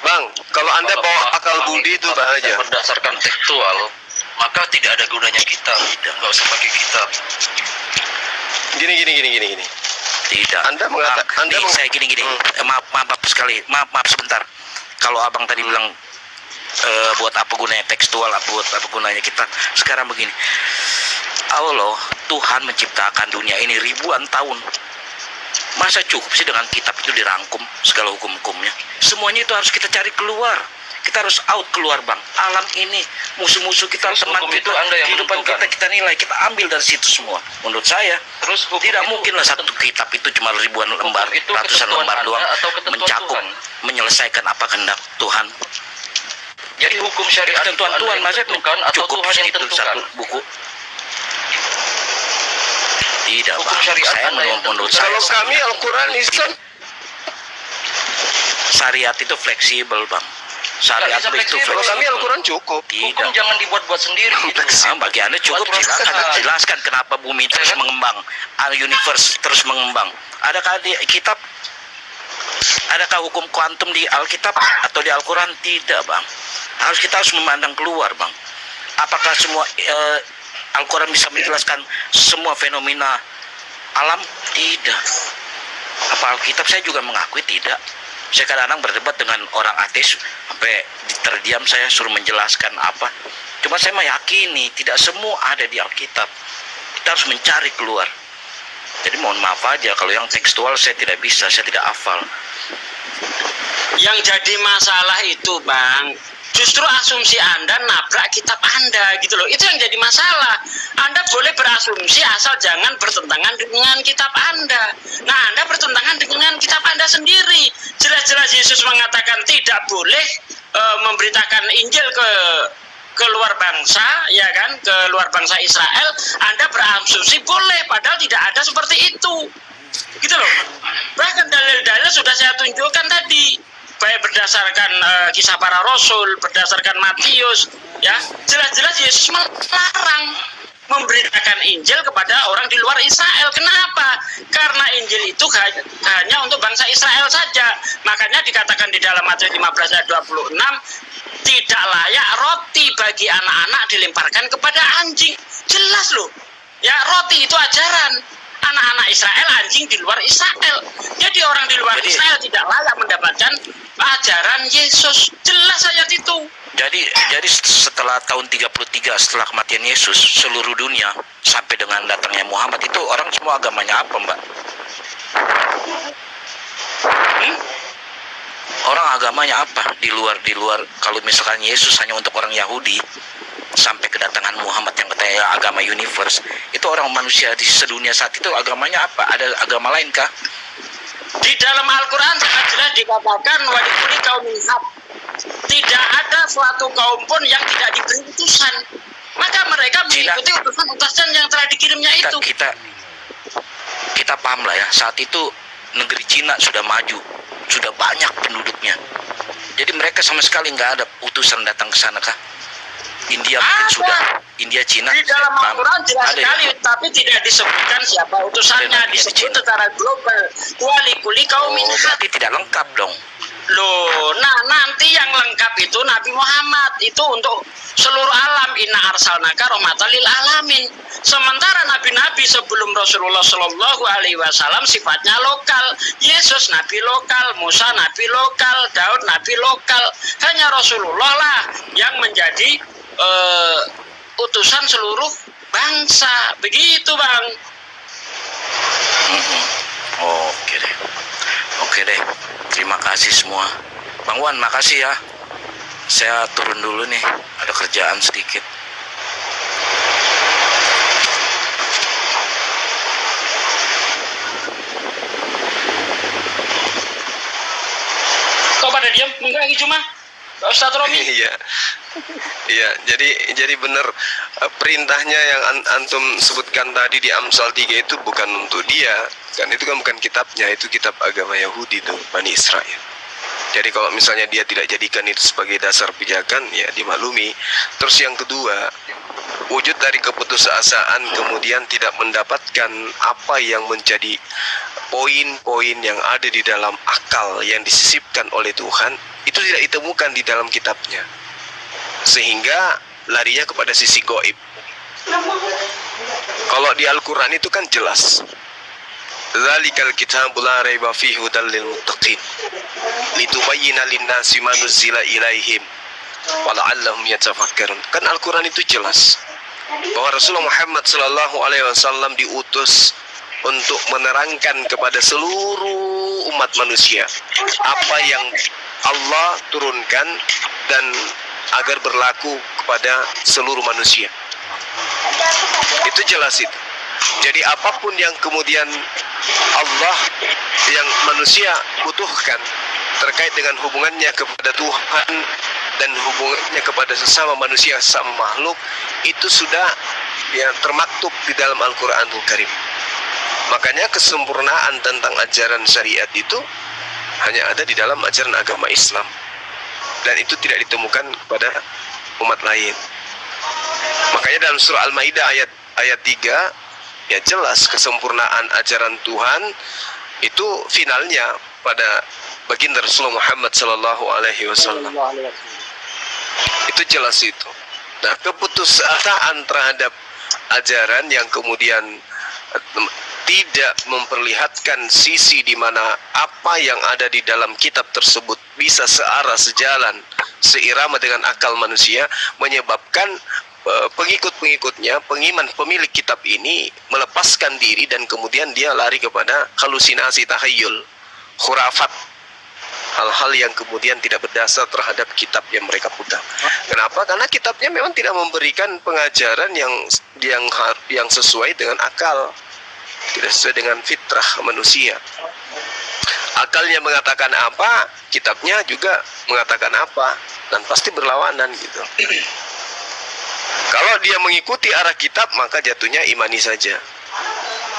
Bang, kalau Anda bawa akal budi itu bahaya. Berdasarkan tekstual, maka tidak ada gunanya kitab. Nggak usah pakai kitab. Gini. Tidak. Anda mengatakan saya gini. Maaf sekali. Maaf sebentar. Kalau abang tadi bilang buat apa gunanya tekstual, buat apa gunanya kita. Sekarang begini. Allah, Tuhan menciptakan dunia ini ribuan tahun. Masa cukup sih dengan kitab itu dirangkum segala hukum-hukumnya? Semuanya itu harus kita cari keluar. Kita harus out keluar, Bang. Alam ini, musuh-musuh kita, Terus teman hukum kita, itu Anda yang kehidupan menentukan. kita nilai, kita ambil dari situ semua. Menurut saya, Terus hukum tidak itu mungkinlah satu kitab itu cuma ribuan lembar, itu ratusan ketentuan lembar Anda doang atau ketentuan mencakup, Tuhan? menyelesaikan apa kehendak Tuhan. Jadi hukum syariat itu Ketentuan Anda Tuhan yang maksudnya tentukan atau cukup Tuhan yang itu tentukan? satu buku. Tidak, Hukum Bang. syariat Saya Anda yang menurut tentukan. kalau saya kami Al-Quran Islam syariat itu fleksibel, Bang. Syariat Nggak bisa itu fleksibel. kalau kami fleksibel. Al-Quran cukup. Hukum Tidak. jangan dibuat-buat sendiri. Gitu. Bagi Anda cukup Buat silakan peraturan. jelaskan kenapa bumi terus mengembang, universe terus mengembang. Adakah di kitab? Adakah hukum kuantum di Alkitab atau di Al-Quran? Tidak, Bang. Kita harus memandang keluar, Bang. Apakah semua Al-Quran bisa menjelaskan semua fenomena alam? Tidak. Apa Alkitab? Saya juga mengakui tidak. Saya kadang-kadang berdebat dengan orang ateis sampai terdiam saya suruh menjelaskan apa. Cuma saya meyakini tidak semua ada di Alkitab. Kita harus mencari keluar. Jadi mohon maaf aja kalau yang tekstual saya tidak bisa, saya tidak hafal. Yang jadi masalah itu, Bang, justru asumsi Anda nabrak kitab Anda gitu loh. Itu yang jadi masalah. Anda boleh berasumsi asal jangan bertentangan dengan kitab Anda. Nah, Anda bertentangan dengan kitab Anda sendiri. Jelas-jelas Yesus mengatakan tidak boleh memberitakan Injil ke luar bangsa, ya kan, ke luar bangsa Israel. Anda berasumsi boleh, padahal tidak ada seperti itu. Gitu loh. Bahkan dalil-dalil sudah saya tunjukkan tadi, baik berdasarkan kisah para rasul, berdasarkan Matius, ya, jelas-jelas Yesus melarang memberitakan Injil kepada orang di luar Israel. Kenapa? Karena Injil itu hanya untuk bangsa Israel saja. Makanya dikatakan di dalam Matius 15 ayat 26, tidak layak roti bagi anak-anak dilemparkan kepada anjing. Jelas loh. Ya, roti itu ajaran anak-anak Israel, anjing di luar Israel. Jadi orang di luar Israel tidak layak mendapatkan ajaran Yesus. Jelas ayat itu. Jadi setelah tahun 33 setelah kematian Yesus, seluruh dunia sampai dengan datangnya Muhammad itu orang semua agamanya apa, Mbak? Orang agamanya apa di luar kalau misalkan Yesus hanya untuk orang Yahudi sampai kedatangan Muhammad yang katanya agama universe, itu orang manusia di sedunia saat itu agamanya apa? Ada agama lain kah? Di dalam Al-Quran sangat jelas dikatakan walikuli kaum minhab. Tidak ada suatu kaum pun yang tidak diberi utusan. Maka mereka mengikuti utusan-utusan yang telah dikirimnya itu. Kita paham lah ya, saat itu negeri Cina sudah maju, sudah banyak penduduknya. Jadi mereka sama sekali nggak ada utusan datang ke sana kah? India mungkin sudah, India, Cina. Di dalam Al-Quran jelas ada sekali, ya? tapi tidak disebutkan siapa utusannya, disebut secara global. Walikuli kaum minhab. Berarti tidak lengkap dong. Loh, nah nanti yang lengkap itu Nabi Muhammad itu untuk seluruh alam. Inna arsalnaka rahmatan lil alamin. Sementara nabi-nabi sebelum Rasulullah Shallallahu Alaihi Wasallam sifatnya lokal. Yesus nabi lokal, Musa nabi lokal, Daud nabi lokal. Hanya Rasulullah lah yang menjadi utusan seluruh bangsa. Begitu, Bang. Oke deh. Terima kasih semua. Bang Wan, makasih ya. Saya turun dulu nih, ada kerjaan sedikit. Kok pada diam? Enggak lagi cuma Pak Ustadz Romi. Iya, jadi benar, perintahnya yang antum sebutkan tadi di Amsal 3 itu bukan untuk dia, kan itu kan bukan kitabnya, itu kitab agama Yahudi tuh, Bani Israel. Jadi kalau misalnya dia tidak jadikan itu sebagai dasar pijakan, ya dimaklumi. Terus yang kedua, wujud dari keputusasaan kemudian tidak mendapatkan apa yang menjadi poin-poin yang ada di dalam akal yang disisipkan oleh Tuhan, itu tidak ditemukan di dalam kitabnya, sehingga larinya kepada sisi gaib. Kalau di Al-Quran itu kan jelas, Dzalikal kitabul la raiba fihi hudal lil muttaqin litubayyana lin-nasi ma nuzzila ilaihim wa la'allahum yatafakkarun. Kan Al-Quran itu jelas bahwa Rasulullah Muhammad sallallahu alaihi wasallam diutus untuk menerangkan kepada seluruh umat manusia apa yang Allah turunkan dan agar berlaku kepada seluruh manusia. Itu jelas itu. Jadi apapun yang kemudian Allah yang manusia butuhkan terkait dengan hubungannya kepada Tuhan dan hubungannya kepada sesama manusia, sesama makhluk, itu sudah ya termaktub di dalam Al-Quranul Karim. Makanya kesempurnaan tentang ajaran syariat itu hanya ada di dalam ajaran agama Islam, dan itu tidak ditemukan pada umat lain. Makanya dalam surah Al-Maidah ayat 3 ya jelas kesempurnaan ajaran Tuhan itu finalnya pada baginda Rasulullah Muhammad sallallahu alaihi wasallam. Itu jelas itu. Nah, keputusasaan terhadap ajaran yang kemudian tidak memperlihatkan sisi di mana apa yang ada di dalam kitab tersebut bisa searah, sejalan, seirama dengan akal manusia, menyebabkan pengikut-pengikutnya, pemilik kitab ini melepaskan diri dan kemudian dia lari kepada halusinasi, takhayul, khurafat, hal-hal yang kemudian tidak berdasar terhadap kitab yang mereka pegang. Kenapa? Karena kitabnya memang tidak memberikan pengajaran yang sesuai dengan akal, tidak sesuai dengan fitrah manusia. Akalnya mengatakan apa, kitabnya juga mengatakan apa, dan pasti berlawanan gitu. Kalau dia mengikuti arah kitab, maka jatuhnya imani saja.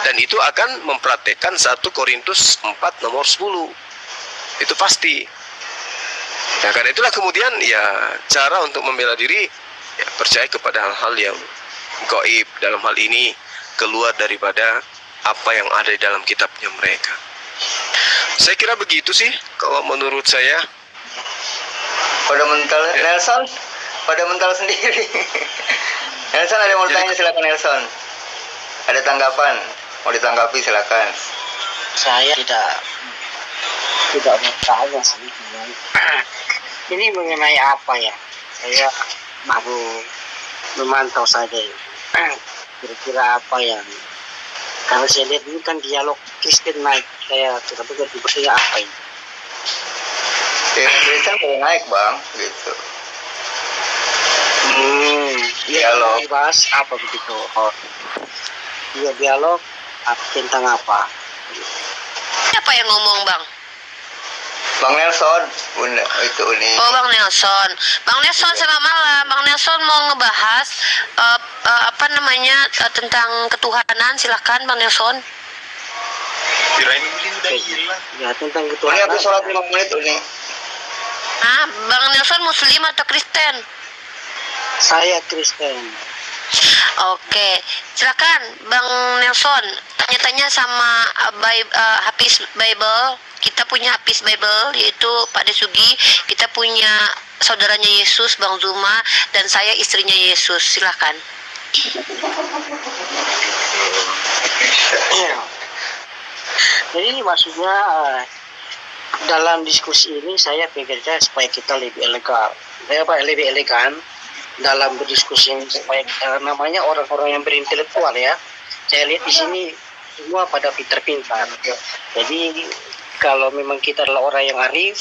Dan itu akan mempraktekkan 1 Korintus 4 nomor 10. Itu pasti. Ya, karena itulah kemudian ya cara untuk membela diri ya percaya kepada hal-hal yang gaib, dalam hal ini keluar daripada apa yang ada di dalam kitabnya mereka. Saya kira begitu sih kalau menurut saya. Pada mental Nelson, pada mental sendiri. Nelson ada yang mau tanya, silakan Nelson. Ada tanggapan? Mau ditanggapi silakan. Saya tidak mau tanya sih. Ini mengenai apa ya? Saya mau memantau saja. Kira-kira apa yang, karena saya lihat ini kan dialog Kristen naik, saya tidak begitu bertanya apa ini. Kristen boleh naik bang, gitu. Dialog. Dibahas apa begitu? Oh, iya dialog tentang apa? siapa yang ngomong, Bang? Bang Nelson, itu nih. Oh, Bang Nelson. Bang Nelson, selamat malam. Bang Nelson mau ngebahas tentang ketuhanan. Silakan, Bang Nelson. Kirain ini udah hilang. Ya, tentang Ini ketuhanan. aku sholat 5 menit nih. Ah, Bang Nelson Muslim atau Kristen? Saya Kristen. Oke, silakan Bang Nelson tanya-tanya sama Hafiz Bible. Kita punya Hafiz Bible yaitu Pak Desugi. Kita punya saudaranya Yesus Bang Zuma dan saya istrinya Yesus. Silakan. Jadi ini maksudnya dalam diskusi ini saya pikirnya supaya kita lebih lebih elegan dalam berdiskusi ini supaya namanya orang-orang yang berintelektual ya. Saya lihat di sini semua pada pintar-pintar. Jadi kalau memang kita adalah orang yang arif,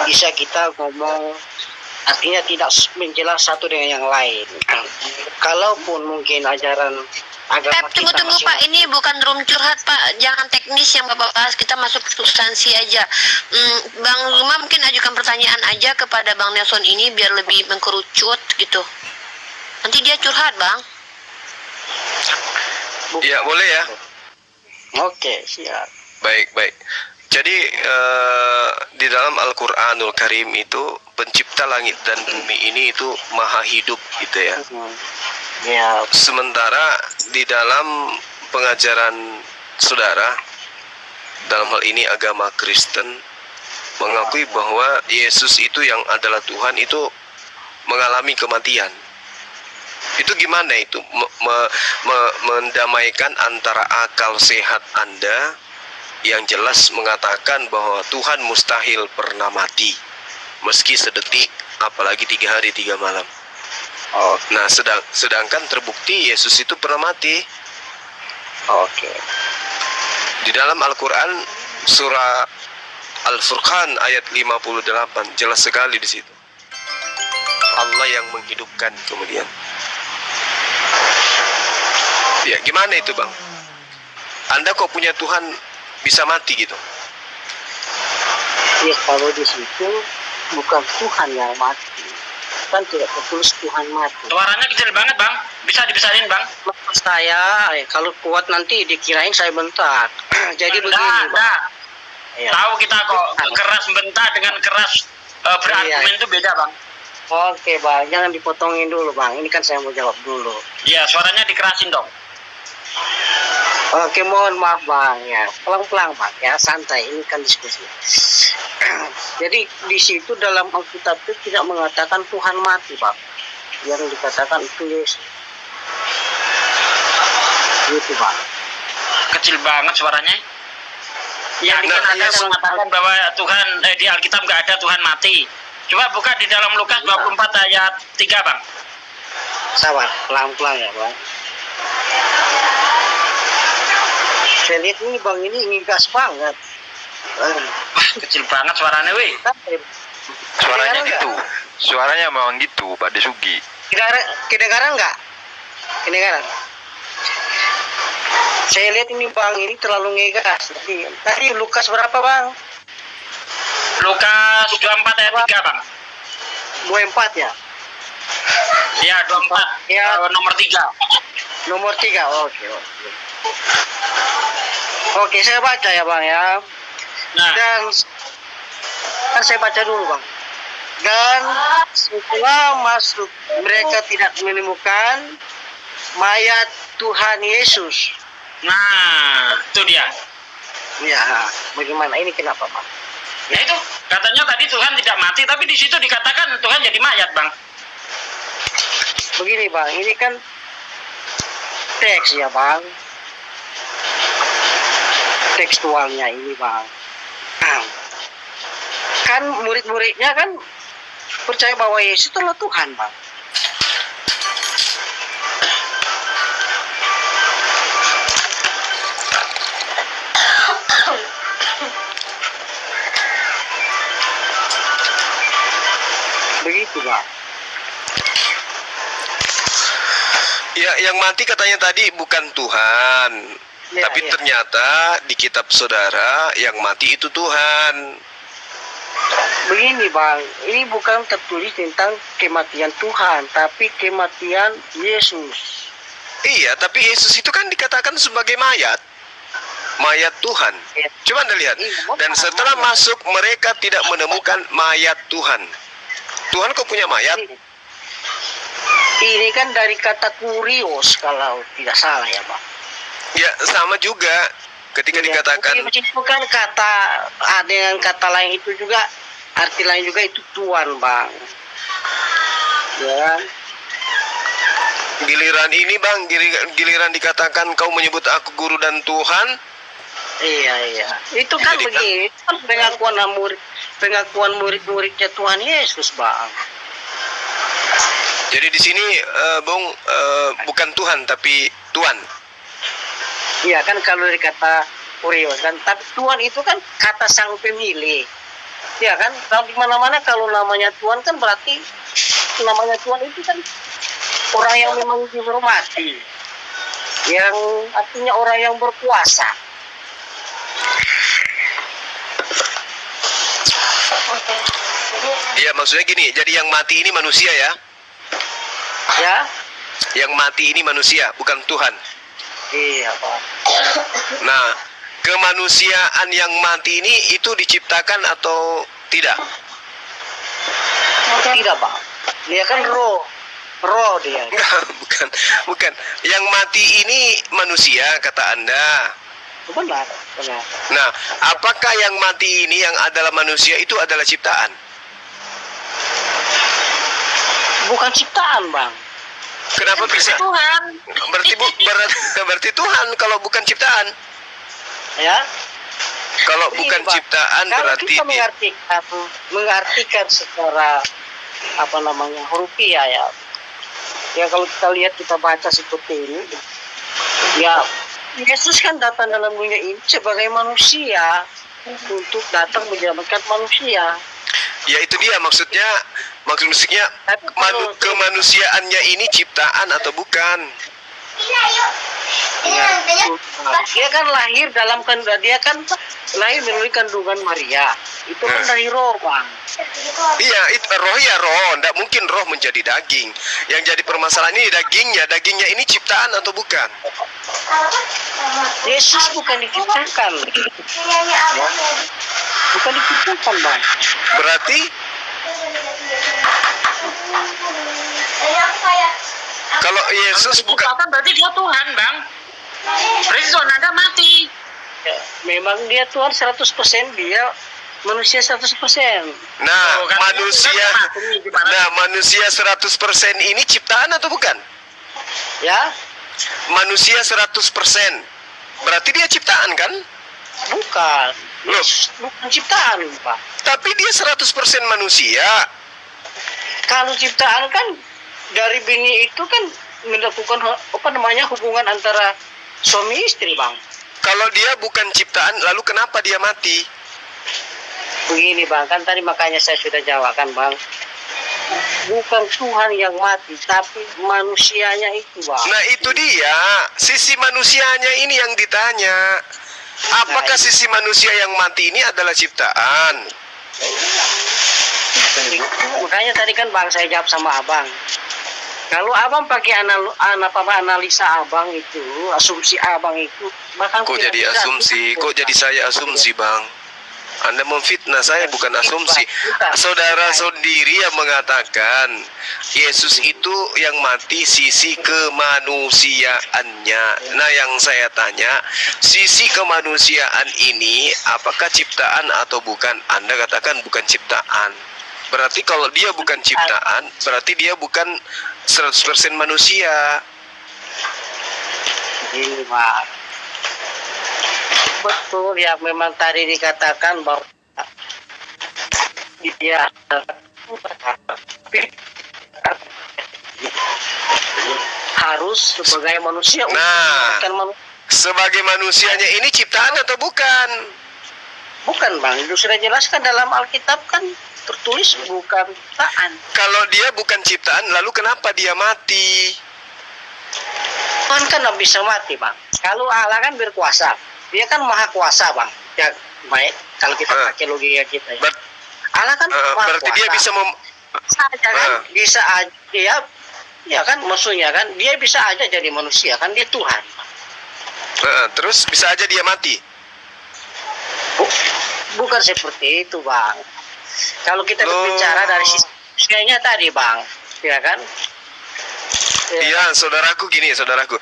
bisa kita ngomong artinya tidak menjelas satu dengan yang lain. Kalaupun mungkin ajaran agama kita Tunggu Pak, ini bukan room curhat Pak, jangan teknis yang Bapak bahas, kita masuk substansi aja. Bang Zuma mungkin ajukan pertanyaan aja kepada Bang Nelson ini biar lebih mengkerucut gitu. Nanti dia curhat Bang. Ya boleh ya. Oke, siap. Baik. Jadi di dalam Al-Qur'anul Karim itu pencipta langit dan bumi ini itu maha hidup gitu ya. Ya, Sementara di dalam pengajaran saudara dalam hal ini agama Kristen mengakui bahwa Yesus itu yang adalah Tuhan itu mengalami kematian. Itu gimana itu mendamaikan antara akal sehat Anda yang jelas mengatakan bahwa Tuhan mustahil pernah mati meski sedetik, apalagi 3 hari 3 malam. Nah, sedangkan terbukti Yesus itu pernah mati. oke. Di dalam Al-Quran surah Al-Furqan ayat 58 jelas sekali di situ. Allah yang menghidupkan kemudian. Ya, gimana itu, Bang? Anda kok punya Tuhan bisa mati gitu? Ya, kalau di situ bukan Tuhan yang mati, kan tidak tertulis Tuhan mati. Suaranya kecil banget Bang, bisa dibesarin Bang. Maksud saya, kalau kuat nanti dikirain saya bentak. Jadi begini, Bang. Nah, Ya. tahu kita kok keras bentak dengan keras berargumen Iya. itu beda Bang. Oke, Bang, jangan dipotongin dulu, Bang. Ini kan saya mau jawab dulu. Iya, suaranya dikerasin dong. Oke, mohon maaf, Bang. Ya, pelan-pelan, Bang. Ya, santai. Ini kan diskusi. Jadi di situ dalam Alkitab itu tidak mengatakan Tuhan mati, Bang. Yang dikatakan itu Yesus. Gitu, Bang. Kecil banget suaranya. Ya, ini kan Anda mengatakan bahwa Tuhan di Alkitab nggak ada Tuhan mati. Coba buka di dalam Lukas 24 ayat 3 Bang. Sabar, pelan-pelan ya, Bang. Saya lihat ini, Bang, ini ngegas banget. Kecil banget suaranya weh. Suaranya gitu. Suaranya memang gitu, Pak Desugi. Kedengaran nggak? Kedengaran. Saya lihat ini, Bang, ini terlalu ngegas. Tadi Lukas berapa, Bang? Lukas 24 ayat 3 Bang. 24 ya? Ya, 24. Ya. Nomor 3. Nomor 3, oke. Oke, saya baca ya, Bang, ya. Nah, Dan kan saya baca dulu, Bang. Dan setelah masuk mereka tidak menemukan mayat Tuhan Yesus. nah, itu dia. Ya, bagaimana ini kenapa, Bang? Ya itu, katanya tadi Tuhan tidak mati, tapi di situ dikatakan Tuhan jadi mayat, Bang. Begini, Bang, ini kan teks ya, Bang. Tekstualnya ini, Bang. Kan murid-muridnya kan percaya bahwa Yesus adalah Tuhan, Bang. Begitu, Bang. Ya, yang mati katanya tadi bukan Tuhan. Ya, Tapi ya. ternyata di kitab saudara yang mati itu Tuhan. Begini bang, ini bukan tertulis tentang kematian Tuhan, tapi kematian Yesus. Iya, tapi Yesus itu kan dikatakan sebagai mayat. Mayat Tuhan. Ya. Coba Anda lihat. Iya, Dan setelah masuk mereka tidak menemukan mayat Tuhan. Tuhan kok punya mayat? Ini kan dari kata kurios kalau tidak salah ya bang. Ya, sama juga. Ketika dikatakan Itu kan kata dengan kata lain itu juga arti lain juga itu Tuhan bang. Ya kan? giliran ini Bang, giliran dikatakan kau menyebut aku guru dan Tuhan. Iya. Itu kan Jadi, begitu kan pengakuan murid-muridnya Tuhan Yesus bang. Jadi di sini Bung bukan Tuhan tapi Tuhan. Iya kan kalau dari kata kurios kan, tapi Tuhan itu kan kata sang pemilih. Ya kan, kalau di mana-mana kalau namanya Tuhan kan berarti namanya Tuhan itu kan orang yang memang dihormati, yang artinya orang yang berkuasa. Iya, maksudnya gini, jadi yang mati ini manusia ya? Ya? Yang mati ini manusia, bukan Tuhan. Iya, Pak. Nah, kemanusiaan yang mati ini itu diciptakan atau tidak? Tidak, Pak. Dia kan roh dia. Enggak, bukan. Yang mati ini manusia kata Anda. Benar. Nah, apakah yang mati ini yang adalah manusia itu adalah ciptaan? Bukan ciptaan, Bang. Kenapa bisa? Tuhan. Berarti Tuhan kalau bukan ciptaan. Ya. Kalau Begini, bukan Bang. ciptaan Kalau berarti kita mengartikan secara hurufiah ya. Ya kalau kita lihat, kita baca seperti ini, ya Yesus kan datang dalam dunia ini sebagai manusia untuk datang menyelamatkan manusia. Ya itu dia maksudnya kemanusiaannya ini ciptaan atau bukan? Ya, dia kan lahir melalui kandungan Maria. Itu kan dari roh, Bang. Iya, itu roh ya roh. Nggak mungkin roh menjadi daging. Yang jadi permasalahan ini dagingnya ini ciptaan atau bukan? Yesus bukan diciptakan. Bukan diciptakan, Bang. Berarti kalau Yesus bukan, berarti dia Tuhan, Bang. Berarti Tuhan Anda mati. Ya, memang dia Tuhan 100%, dia manusia 100%. nah manusia 100% ini ciptaan atau bukan? Ya, Manusia 100%. Berarti dia ciptaan kan? bukan. Loh, Bukan ciptaan, Pak. tapi dia 100% manusia. Kalau ciptaan kan dari bini itu kan melakukan hubungan antara suami istri, Bang. Kalau dia bukan ciptaan, lalu kenapa dia mati? Begini, Bang, kan tadi makanya saya sudah jawabkan, Bang. Bukan Tuhan yang mati, tapi manusianya itu, Bang. Nah itu dia, sisi manusianya ini yang ditanya. Apakah sisi manusia yang mati ini adalah ciptaan? Makanya tadi kan, Bang, saya jawab sama Abang. Kalau Abang pakai analisa Abang itu, asumsi Abang itu, bahkan Kok jadi asumsi? Kok jadi saya asumsi, Bang? Anda memfitnah saya, bukan asumsi. Saudara sendiri yang mengatakan Yesus itu yang mati sisi kemanusiaannya. Nah yang saya tanya, sisi kemanusiaan ini apakah ciptaan atau bukan? Anda katakan bukan ciptaan. Berarti kalau dia bukan ciptaan, berarti dia bukan 100% manusia. Ini, Bang. Betul ya, memang tadi dikatakan bahwa dia harus sebagai manusia. Nah, Bukan manusia. sebagai manusianya ini ciptaan atau bukan? Bukan, Bang. Itu sudah jelaskan dalam Alkitab kan tertulis bukan ciptaan. Kalau dia bukan ciptaan, lalu kenapa dia mati? Tuhan kan tidak bisa mati, Bang. Kalau Allah kan berkuasa, dia kan maha kuasa bang. Ya baik, kalau kita pakai logika kita ya. Allah kan maha berarti kuasa. dia bisa Bisa aja kan, bisa aja ya kan, maksudnya kan dia bisa aja jadi manusia kan, dia Tuhan. Terus bisa aja dia mati. Bukan seperti itu bang. Kalau kita berbicara dari sisi manusianya tadi bang, ya kan? Iya, saudaraku gini, saudaraku.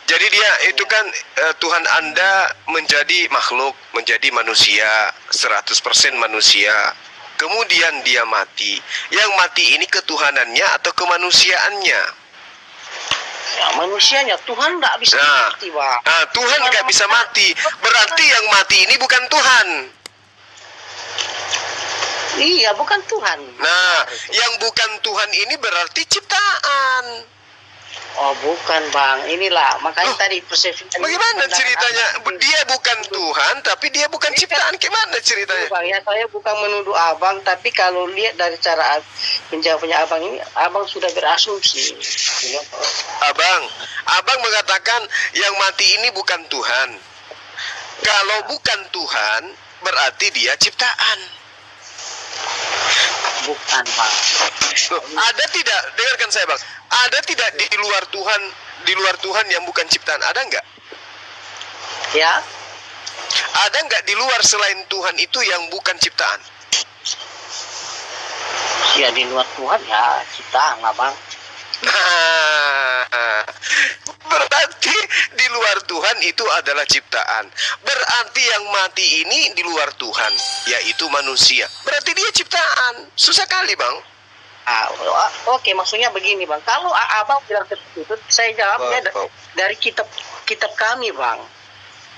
Jadi dia itu kan Tuhan Anda menjadi makhluk, menjadi manusia, 100% manusia. Kemudian dia mati. Yang mati ini ketuhanannya atau kemanusiaannya? Ya, manusianya, Tuhan nggak bisa mati bang. Nah, Tuhan nggak bisa mati. Berarti yang mati ini bukan Tuhan. Iya, bukan Tuhan. Nah, yang bukan Tuhan ini berarti ciptaan. Oh, bukan bang. Inilah makanya tadi persepsi. Bagaimana ceritanya? Dia bukan Tuhan, tapi dia bukan ciptaan. Gimana ceritanya? Bang, ya saya bukan menuduh abang, tapi kalau lihat dari cara menjawabnya abang ini, abang sudah berasumsi. Abang mengatakan yang mati ini bukan Tuhan. Kalau bukan Tuhan, berarti dia ciptaan. Bukan bang. Loh, ada tidak? Dengarkan saya bang. Ada tidak di luar Tuhan yang bukan ciptaan? Ada nggak? Ya. Ada nggak di luar selain Tuhan itu yang bukan ciptaan? Ya di luar Tuhan ya ciptaan lah bang. Berarti di luar Tuhan itu adalah ciptaan. Berarti yang mati ini di luar Tuhan, yaitu manusia. Berarti dia ciptaan. Susah kali bang. Oke, maksudnya begini bang. Kalau abang bilang seperti itu, saya jawabnya dari kitab kami bang.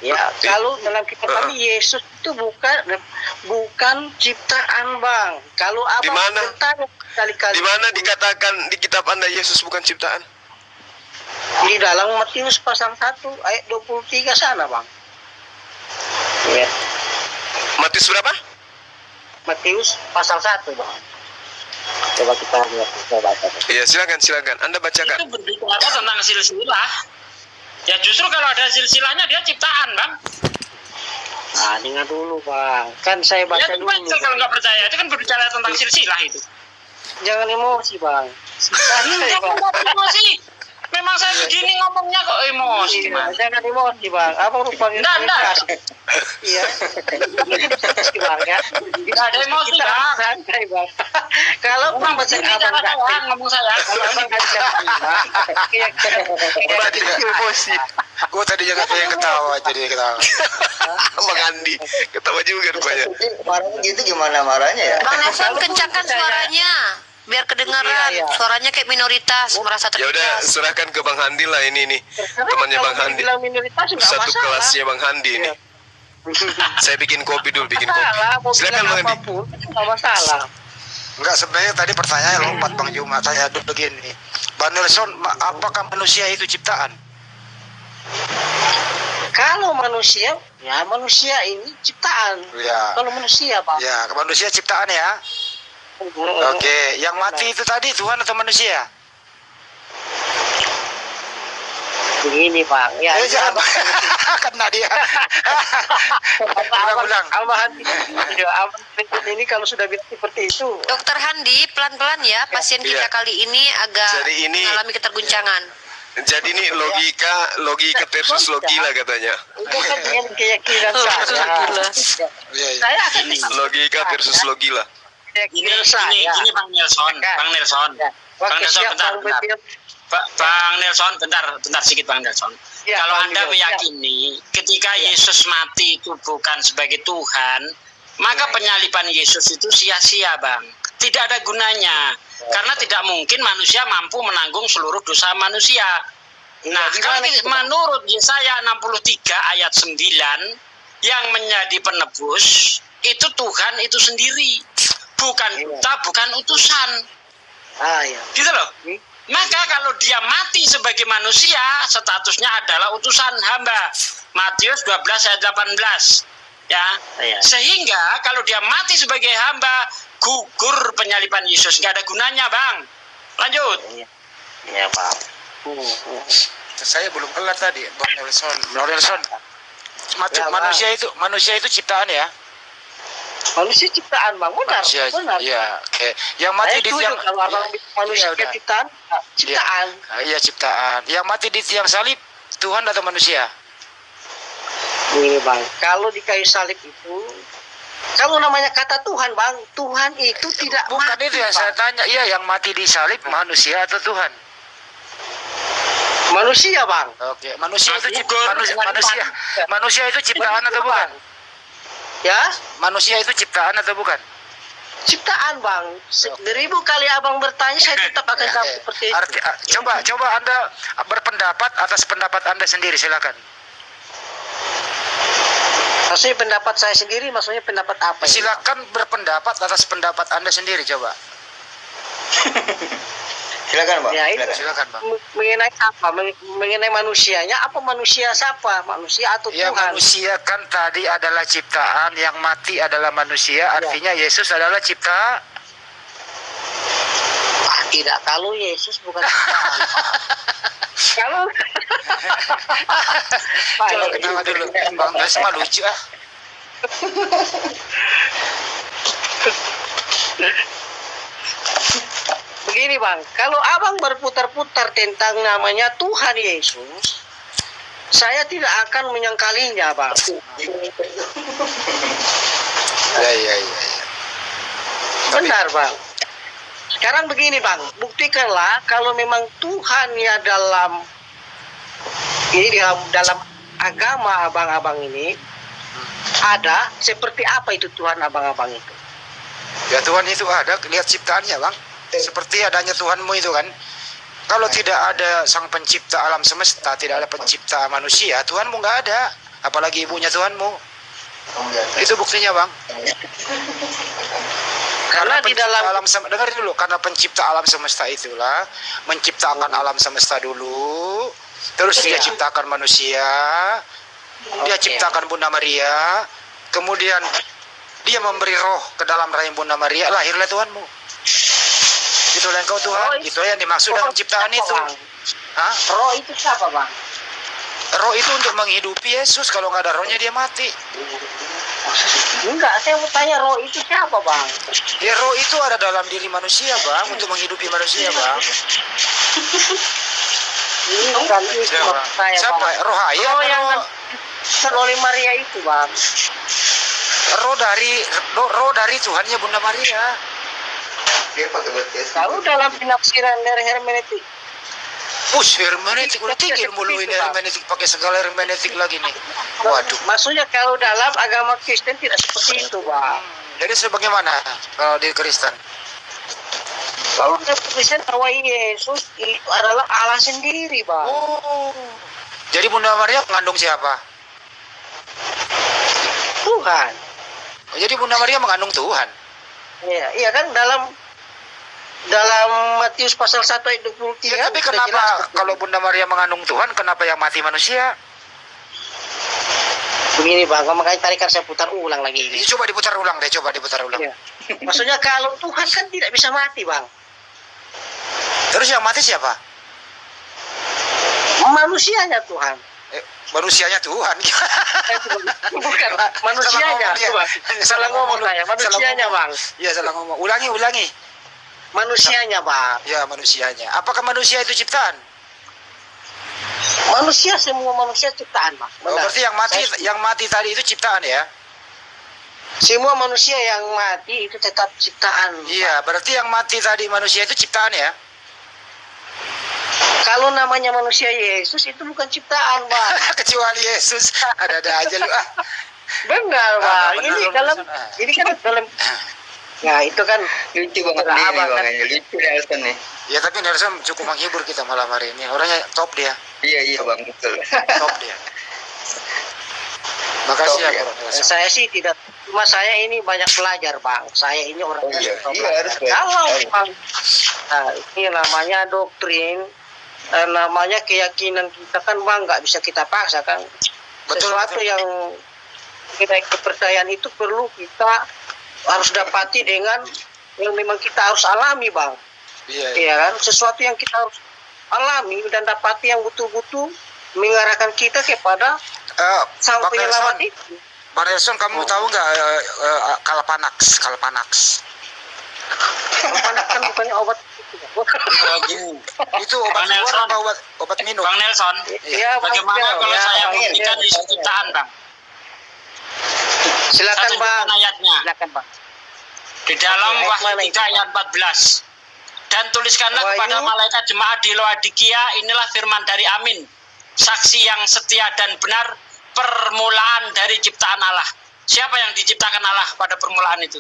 Ya, kalau dalam kitab kami Yesus itu bukan ciptaan bang. Kalau abang bertanya kali-kali. Di mana dikatakan di kitab Anda Yesus bukan ciptaan? Di dalam Matius pasal 1 ayat 23 sana bang. Ya. Matius berapa? Matius pasal 1 bang. Coba kita lihat, coba baca. Iya, silakan. Anda bacakan. Itu berbicara tentang silsilah. Ya justru kalau ada silsilahnya dia ciptaan, Bang. Nah, dengar dulu, Bang. Kan saya baca ya, dulu. Kalau nggak percaya, itu kan berbicara tentang silsilah itu. Jangan emosi, Bang. Jangan emosi. Memang saya begini ngomongnya kok emosi. Iya, jangan emosi, Bang. Apa rupanya? Enggak. Iya. Bang, ya. Tidak ada emosi, Bang. Santai, Bang. Kalau Bang begini cara saya ngomong saya. Kalau Abang Berarti emosi. Gue tadi jangan pengen ketawa, jadi ketawa. Bang Andi ketawa juga rupanya. Marahnya gitu gimana marahnya ya? Bang Nelson kencangkan suaranya biar kedengaran. Iya. Suaranya kayak minoritas, merasa Ya udah, tertindas. serahkan ke Bang Handi lah ini temannya Bang Handi. Satu kelasnya Bang Handi ini. Saya bikin kopi dulu, bikin kopi. Silakan Bang Handi. Enggak masalah. Enggak, sebenarnya tadi pertanyaan lompat Bang Juma. Tanya dulu begini, Bang Nelson, apakah manusia itu ciptaan? Kalau manusia, ya manusia ini ciptaan. Ya. Kalau manusia, Pak. Ya, manusia ciptaan ya. Oke, yang mati itu tadi Tuhan atau manusia? Begini, Bang. Ya, jangan kena dia. Ulang. Ini kalau sudah bilang seperti itu. Dokter Handi, pelan-pelan ya. Pasien kita kali ini agak mengalami keterguncangan. Jadi ini logika versus logila katanya. Itu kan dengan keyakinan saya. Saya akan Logika versus logila. Ini Bang Nelson. Bang Nelson, bentar sedikit Bang Nelson. Kalau Anda meyakini ketika Yesus mati itu bukan sebagai Tuhan, maka penyaliban Yesus itu sia-sia, Bang. Tidak ada gunanya. Karena tidak mungkin manusia mampu menanggung seluruh dosa manusia. Nah, kalau menurut Yesaya 63 ayat 9, yang menjadi penebus itu Tuhan itu sendiri. Bukan kita, bukan utusan. Gitu loh. Maka kalau dia mati sebagai manusia, statusnya adalah utusan hamba. Matius 12 ayat 18. Ya. Sehingga kalau dia mati sebagai hamba, gugur penyaliban Yesus. Nggak ada gunanya, Bang. Lanjut. Iya, Pak. saya belum kelar tadi, Bang Nelson. Bang Nelson, Ya, Bang. manusia itu ciptaan ya? Manusia ciptaan, Bang. Benar. Manusia, Benar. ya. Oke. Yang mati Saya di setuju tiang kalau abang manusia udah. ciptaan, ciptaan. Iya, ciptaan. Yang mati di tiang salib Tuhan atau manusia? Ini Bang, kalau di kayu salib itu, kalau namanya kata Tuhan, Bang, Tuhan itu tidak Bukan mati, itu yang Bang. saya tanya. Iya, yang mati di salib manusia atau Tuhan? Manusia, Bang. Oke, manusia itu Manusia. manusia itu ciptaan atau bukan? Ya, Manusia itu ciptaan atau bukan? ciptaan, Bang. 1000 kali abang bertanya, saya tetap akan jawab seperti itu. Coba Anda berpendapat atas pendapat Anda sendiri, silakan. Maksudnya pendapat saya sendiri, maksudnya pendapat apa? ini, Silakan berpendapat atas pendapat Anda sendiri, coba. Silakan, Bang. Ya, itu. Silakan, Bang. Mengenai apa? Mengenai manusianya, apa manusia siapa? Manusia atau Ya, Tuhan? manusia kan tadi adalah ciptaan, yang mati adalah manusia, artinya Yesus adalah cipta. Tidak, kalau Yesus bukan ciptaan. Kalau Coba ketawa dulu, Bang Gas mah lucu ah. begini Bang, kalau abang berputar-putar tentang namanya Tuhan Yesus, saya tidak akan menyangkalinya, Bang. Ya. Benar, Bang. Sekarang begini, Bang, buktikanlah kalau memang Tuhan ya dalam agama abang-abang ini ada, seperti apa itu Tuhan abang-abang itu? Ya Tuhan itu ada, lihat ciptaannya, Bang. Seperti adanya Tuhanmu itu kan. Kalau tidak ada sang pencipta alam semesta, tidak ada pencipta manusia, Tuhanmu nggak ada. Apalagi ibunya Tuhanmu. Itu buktinya, Bang. Karena di dalam alam dengar dulu, karena pencipta alam semesta itulah menciptakan alam semesta dulu, terus dia ciptakan manusia, dia ciptakan Bunda Maria, kemudian dia memberi roh ke dalam rahim Bunda Maria, lahirlah Tuhanmu. Itulah engkau Tuhan, itulah yang dimaksud dalam ciptaan itu. Hah? Roh itu siapa, Bang? Roh itu untuk menghidupi Yesus, kalau nggak ada rohnya dia mati. Enggak, saya mau tanya roh itu siapa, Bang? Ya roh itu ada dalam diri manusia, Bang, untuk menghidupi manusia, Bang. Ini bukan itu Siapa? saya, Siapa? Bang. Roh ayah Roh atau yang roh- oleh Maria itu, Bang. roh dari Tuhannya Bunda Maria. Dia pakai berkes. Kalau dalam penafsiran dari hermeneutik, Hermeneutik udah tinggi mulu ini, hermeneutik pakai segala hermeneutik lagi nih. Waduh. maksudnya kalau dalam agama Kristen tidak seperti itu, Bang. Jadi sebagaimana kalau di Kristen? Kalau di Kristen bahwa Yesus itu adalah Allah sendiri, Bang. Oh. Jadi Bunda Maria mengandung siapa? Tuhan. Jadi Bunda Maria mengandung Tuhan. Iya kan dalam Matius pasal 1 ayat 23. Ya, tapi kenapa kalau Bunda Maria mengandung Tuhan, kenapa yang mati manusia? Begini, Bang, makanya tadi kan saya putar ulang lagi ini. Coba diputar ulang deh, coba diputar ulang. Iya. Maksudnya kalau Tuhan kan tidak bisa mati, Bang. Terus yang mati siapa? Manusianya Tuhan. Manusianya Tuhan. Bukan, manusianya. Salah ngomong saya, manusianya, Bang. Iya, salah ngomong. Ulangi. Manusianya, Bang. Ya, manusianya. Apakah manusia itu ciptaan? Manusia, semua manusia ciptaan, Bang. Oh, berarti yang mati tadi itu ciptaan ya? Semua manusia yang mati itu tetap ciptaan. Iya, berarti yang mati tadi manusia itu ciptaan ya? Kalau namanya manusia Yesus itu bukan ciptaan, Bang. Kecuali Yesus. Ada-ada aja lu ah. Benar, Bang. benar, Ini kan dalam Nah, itu kan Lucu banget nih, Bang. Lucu Nelson nih. Ya, tapi Nelson cukup menghibur kita malam hari ini. Orangnya top dia. Iya, Bang, betul. Top dia. Makasih ya, Top, ya. Bro Nelson. saya sih tidak, cuma saya ini banyak belajar, Bang. Saya ini orang Iya, yang harus belajar. kalau Bang, nah, ini namanya doktrin, namanya keyakinan kita kan, Bang, nggak bisa kita paksa kan. Sesuatu yang kita kepercayaan itu perlu kita harus dapati dengan yang memang kita harus alami, Bang. Iya. Iya kan, sesuatu yang kita harus alami dan dapati yang betul-betul mengarahkan kita kepada sang Bang penyelamat Nelson, itu. Bang Nelson, kamu tahu nggak Kalpanax? Kalpanax kan bukannya obat. Itu obat Bang luar Nelson. apa obat minum? Bang Nelson, Iya, bagaimana kalau saya membuktikan iya. Yesus ciptaan, Bang? Silakan Saya Bang. tunjukkan ayatnya. Silakan Bang. Di dalam Oke, ayat Wahyu mana 3 itu? ayat 14. Dan tuliskanlah Wahyu. kepada malaikat jemaat di Laodikia, inilah firman dari Amin, saksi yang setia dan benar, permulaan dari ciptaan Allah. Siapa yang diciptakan Allah pada permulaan itu?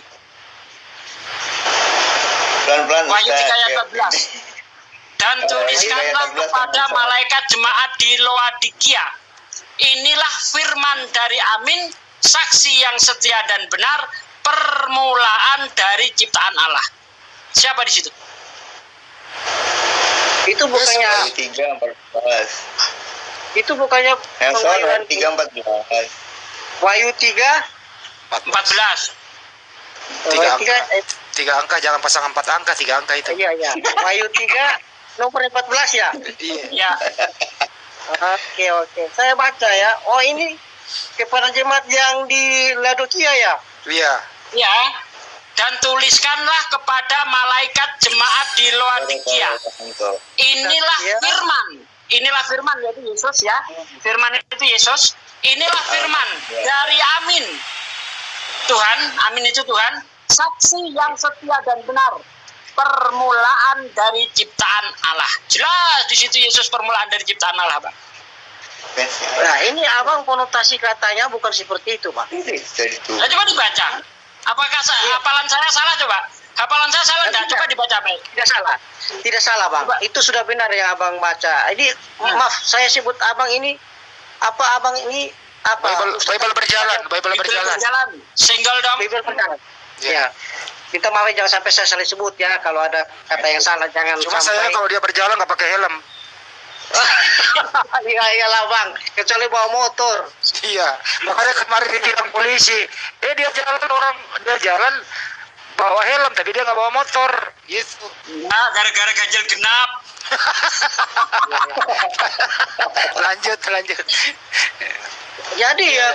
Pelan-pelan. Wahyu 3 Ustaz. ayat Ya. 14. Dan tuliskanlah Wahyu 3 ayat 14, kepada Ustaz. malaikat jemaat di Laodikia, inilah firman dari Amin, saksi yang setia dan benar, permulaan dari ciptaan Allah. Siapa di situ? Itu bukannya Wahyu 3:14. itu bukannya Nelson pengayuran Wahyu 3:14. Wahyu 3 14. Tiga Wahyu angka. 3 3 angka, jangan pasang 4 angka, 3 angka itu. iya. Wahyu 3 nomor 14 ya. Iya. Ya, Oke. Saya baca ya. Oh, ini kepada jemaat yang di Laodikia ya. Iya. ya. Dan tuliskanlah kepada malaikat jemaat di Laodikia, inilah Ya. firman. Inilah firman, yaitu Yesus ya. Firman itu Yesus. Inilah firman dari Amin. Tuhan, Amin itu Tuhan, saksi yang setia dan benar, permulaan dari ciptaan Allah. Jelas di situ Yesus permulaan dari ciptaan Allah, Bang. Nah, ini abang konotasi katanya bukan seperti itu, Pak. Nah, coba dibaca. Apakah hafalan saya salah coba? Hafalan saya salah enggak? Coba dibaca baik. Tidak salah, Bang. Itu sudah benar yang abang baca. Ini maaf, saya sebut abang ini apa? Abang ini apa? Bible berjalan. Bible berjalan. Single dong. Bible berjalan. Ya. Minta maaf jangan sampai saya salah sebut ya. Kalau ada kata yang salah jangan Cuma sampai. saya kalau dia berjalan nggak pakai helm. Iyalah Bang, kecuali bawa motor. Iya, makanya kemarin ditilang polisi. Dia jalan bawa helm, tapi dia nggak bawa motor. Gitu. Nah, gara-gara ganjil genap. lanjut. Jadi ya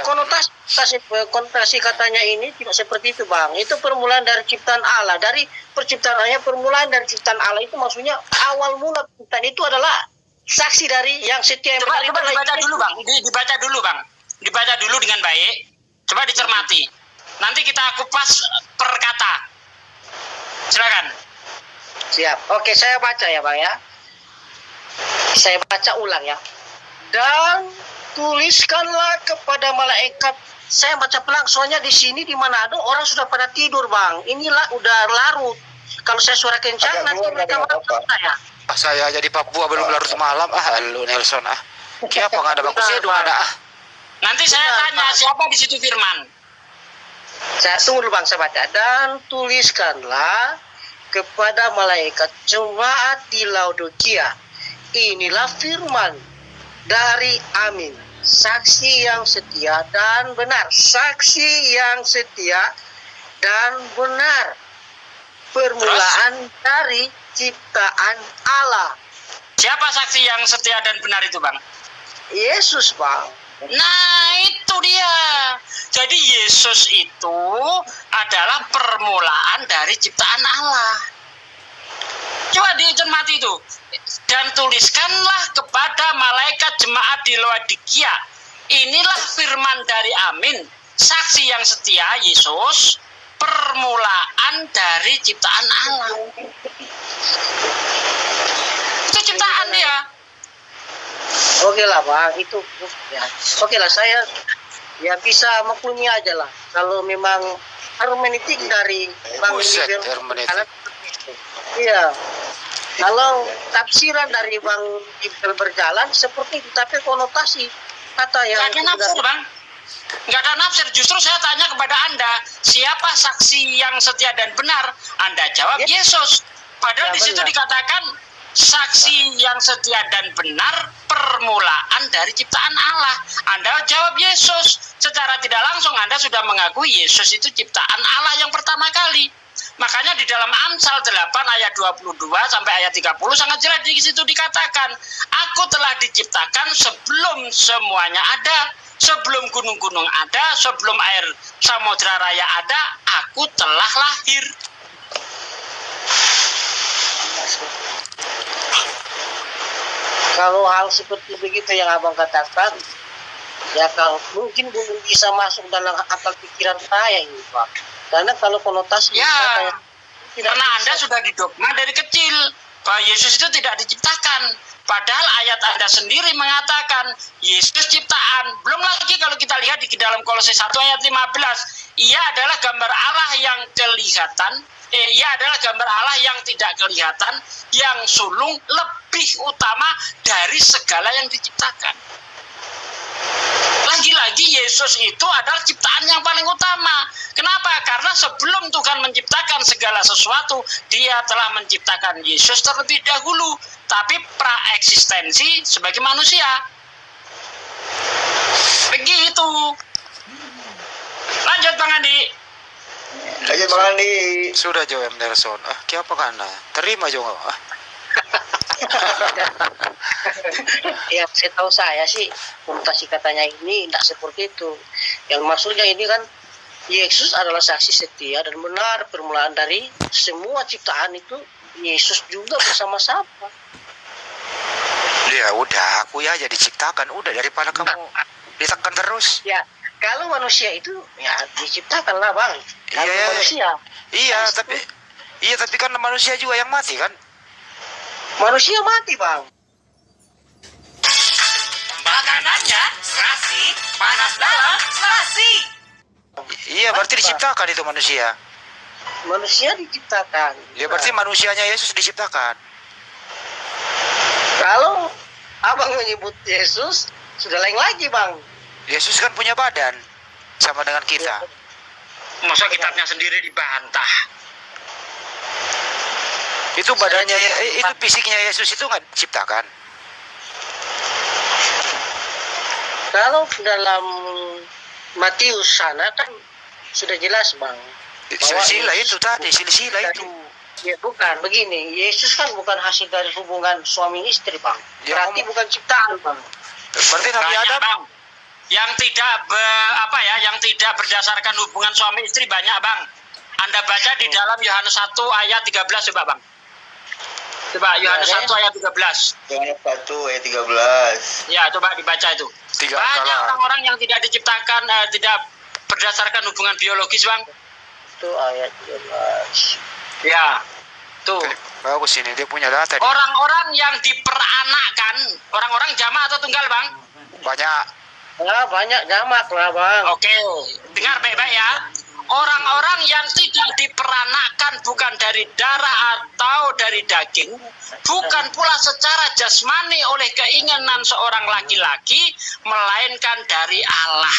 konotasi katanya ini tidak seperti itu, Bang. Itu permulaan dari ciptaan Allah. Dari perciptaannya permulaan dari ciptaan Allah itu maksudnya awal mula ciptaan itu adalah saksi dari yang setia yang Coba benar. dibaca dulu, Bang. Dibaca dulu, Bang. Dibaca dulu dengan baik. Coba dicermati. Nanti kita kupas per kata. Silakan. Siap. Oke, saya baca ya, Bang ya. Saya baca ulang ya. Dan tuliskanlah kepada malaikat. Saya baca pelan soalnya di sini di Manado orang sudah pada tidur, Bang. Inilah udah larut. Kalau saya suara kencang nanti mereka marah saya. Saya jadi Papua belum larut malam. Lu Nelson Kenapa nggak ada baku sedu ada Nanti saya tanya siapa di situ firman. Saya tunggu dulu, Bang, saya baca. Dan tuliskanlah kepada malaikat jemaat di Laodikia, inilah firman dari Amin, saksi yang setia dan benar. Saksi yang setia dan benar, permulaan dari ciptaan Allah. Siapa saksi yang setia dan benar itu, Bang? Yesus, Bang. Nah, itu dia. Jadi Yesus itu adalah permulaan dari ciptaan Allah. Coba dicermati itu. Dan tuliskanlah kepada malaikat jemaat di Laodikia, inilah firman dari Amin, saksi yang setia, Yesus, permulaan dari ciptaan Allah. Itu ciptaan dia. Oke lah, Bang, itu ya. Oke lah, saya ya bisa maklumi aja lah. Kalau memang hermeneutik dari Bang Buset, Liber, hermeneutik. iya. Kalau tafsiran dari Bang Liber berjalan seperti itu, tapi konotasi kata yang Nggak ada nafsir, Bang. Nggak ada nafsir. Justru saya tanya kepada Anda, siapa saksi yang setia dan benar? Anda jawab Yesus. Padahal Ya, di situ benar. dikatakan saksi yang setia dan benar, permulaan dari ciptaan Allah. Anda jawab Yesus. Secara tidak langsung Anda sudah mengakui Yesus itu ciptaan Allah yang pertama kali. Makanya di dalam Amsal 8 ayat 22 sampai ayat 30 sangat jelas di situ dikatakan, aku telah diciptakan sebelum semuanya ada, sebelum gunung-gunung ada, sebelum air samudra raya ada, aku telah lahir. Kalau hal seperti begitu yang abang katakan, ya kalau mungkin belum bisa masuk dalam akal pikiran saya ini, Pak. Karena kalau konotasi ya, karena Anda sudah didogma dari kecil bahwa Yesus itu tidak diciptakan. Padahal ayat Anda sendiri mengatakan Yesus ciptaan. Belum lagi kalau kita lihat di dalam Kolose 1 ayat 15, ia adalah gambar Allah yang kelihatan, ia adalah gambar Allah yang tidak kelihatan, yang sulung, lebih utama dari segala yang diciptakan. Lagi-lagi Yesus itu adalah ciptaan yang paling utama. Kenapa? Karena sebelum Tuhan menciptakan segala sesuatu, Dia telah menciptakan Yesus terlebih dahulu, tapi praeksistensi sebagai manusia. Begitu. Lanjut Bang Andi. Lanjut Bang Andi. Sudah Jo M. Nelson. Apa kana? Terima Jo. Yang setahu saya sih konotasi katanya ini tidak seperti itu. Yang maksudnya ini kan Yesus adalah saksi setia dan benar permulaan dari semua ciptaan itu. Yesus juga bersama-sama. Ya udah, aku ya jadi ciptakan udah daripada kamu ditekan terus. Ya, kalau manusia itu ya diciptakan lah Bang. Kalau Iya, manusia. Iya, tapi kan manusia juga yang mati kan? Manusia mati Bang. Makanannya serasi, panas dalam serasi. Iya, berarti diciptakan itu manusia. Manusia diciptakan. Ya berarti manusianya Yesus diciptakan. Kalau abang menyebut Yesus, sudah lain lagi Bang. Yesus kan punya badan sama dengan kita. Masa kitabnya sendiri dibantah? Itu badannya, itu fisiknya Yesus itu nggak diciptakan. Kalau dalam Matius sana kan sudah jelas Bang. Silsilah itu tadi, silsilah itu. Ya bukan, begini. Yesus kan bukan hasil dari hubungan suami istri Bang. Ya, Berarti bukan ciptaan Bang. Berarti Nabi Banyak, Adam Bang. Yang tidak berdasarkan hubungan suami istri banyak Bang. Anda baca di dalam Yohanes 1 ayat 13 coba Bang. Coba Yohanes 1 ayat 13. Yohanes 1 ayat 13. Ya, coba dibaca itu. Banyak orang-orang yang tidak diciptakan, tidak berdasarkan hubungan biologis Bang. Itu ayat 13. Ya, tuh. Bagus ini, dia punya data. Orang-orang yang diperanakkan, orang-orang jamak atau tunggal Bang? Banyak. Nah, banyak jamak lah Bang. Oke, dengar baik-baik ya. Orang-orang yang tidak diperanakkan bukan dari darah atau dari daging, bukan pula secara jasmani oleh keinginan seorang laki-laki, melainkan dari Allah.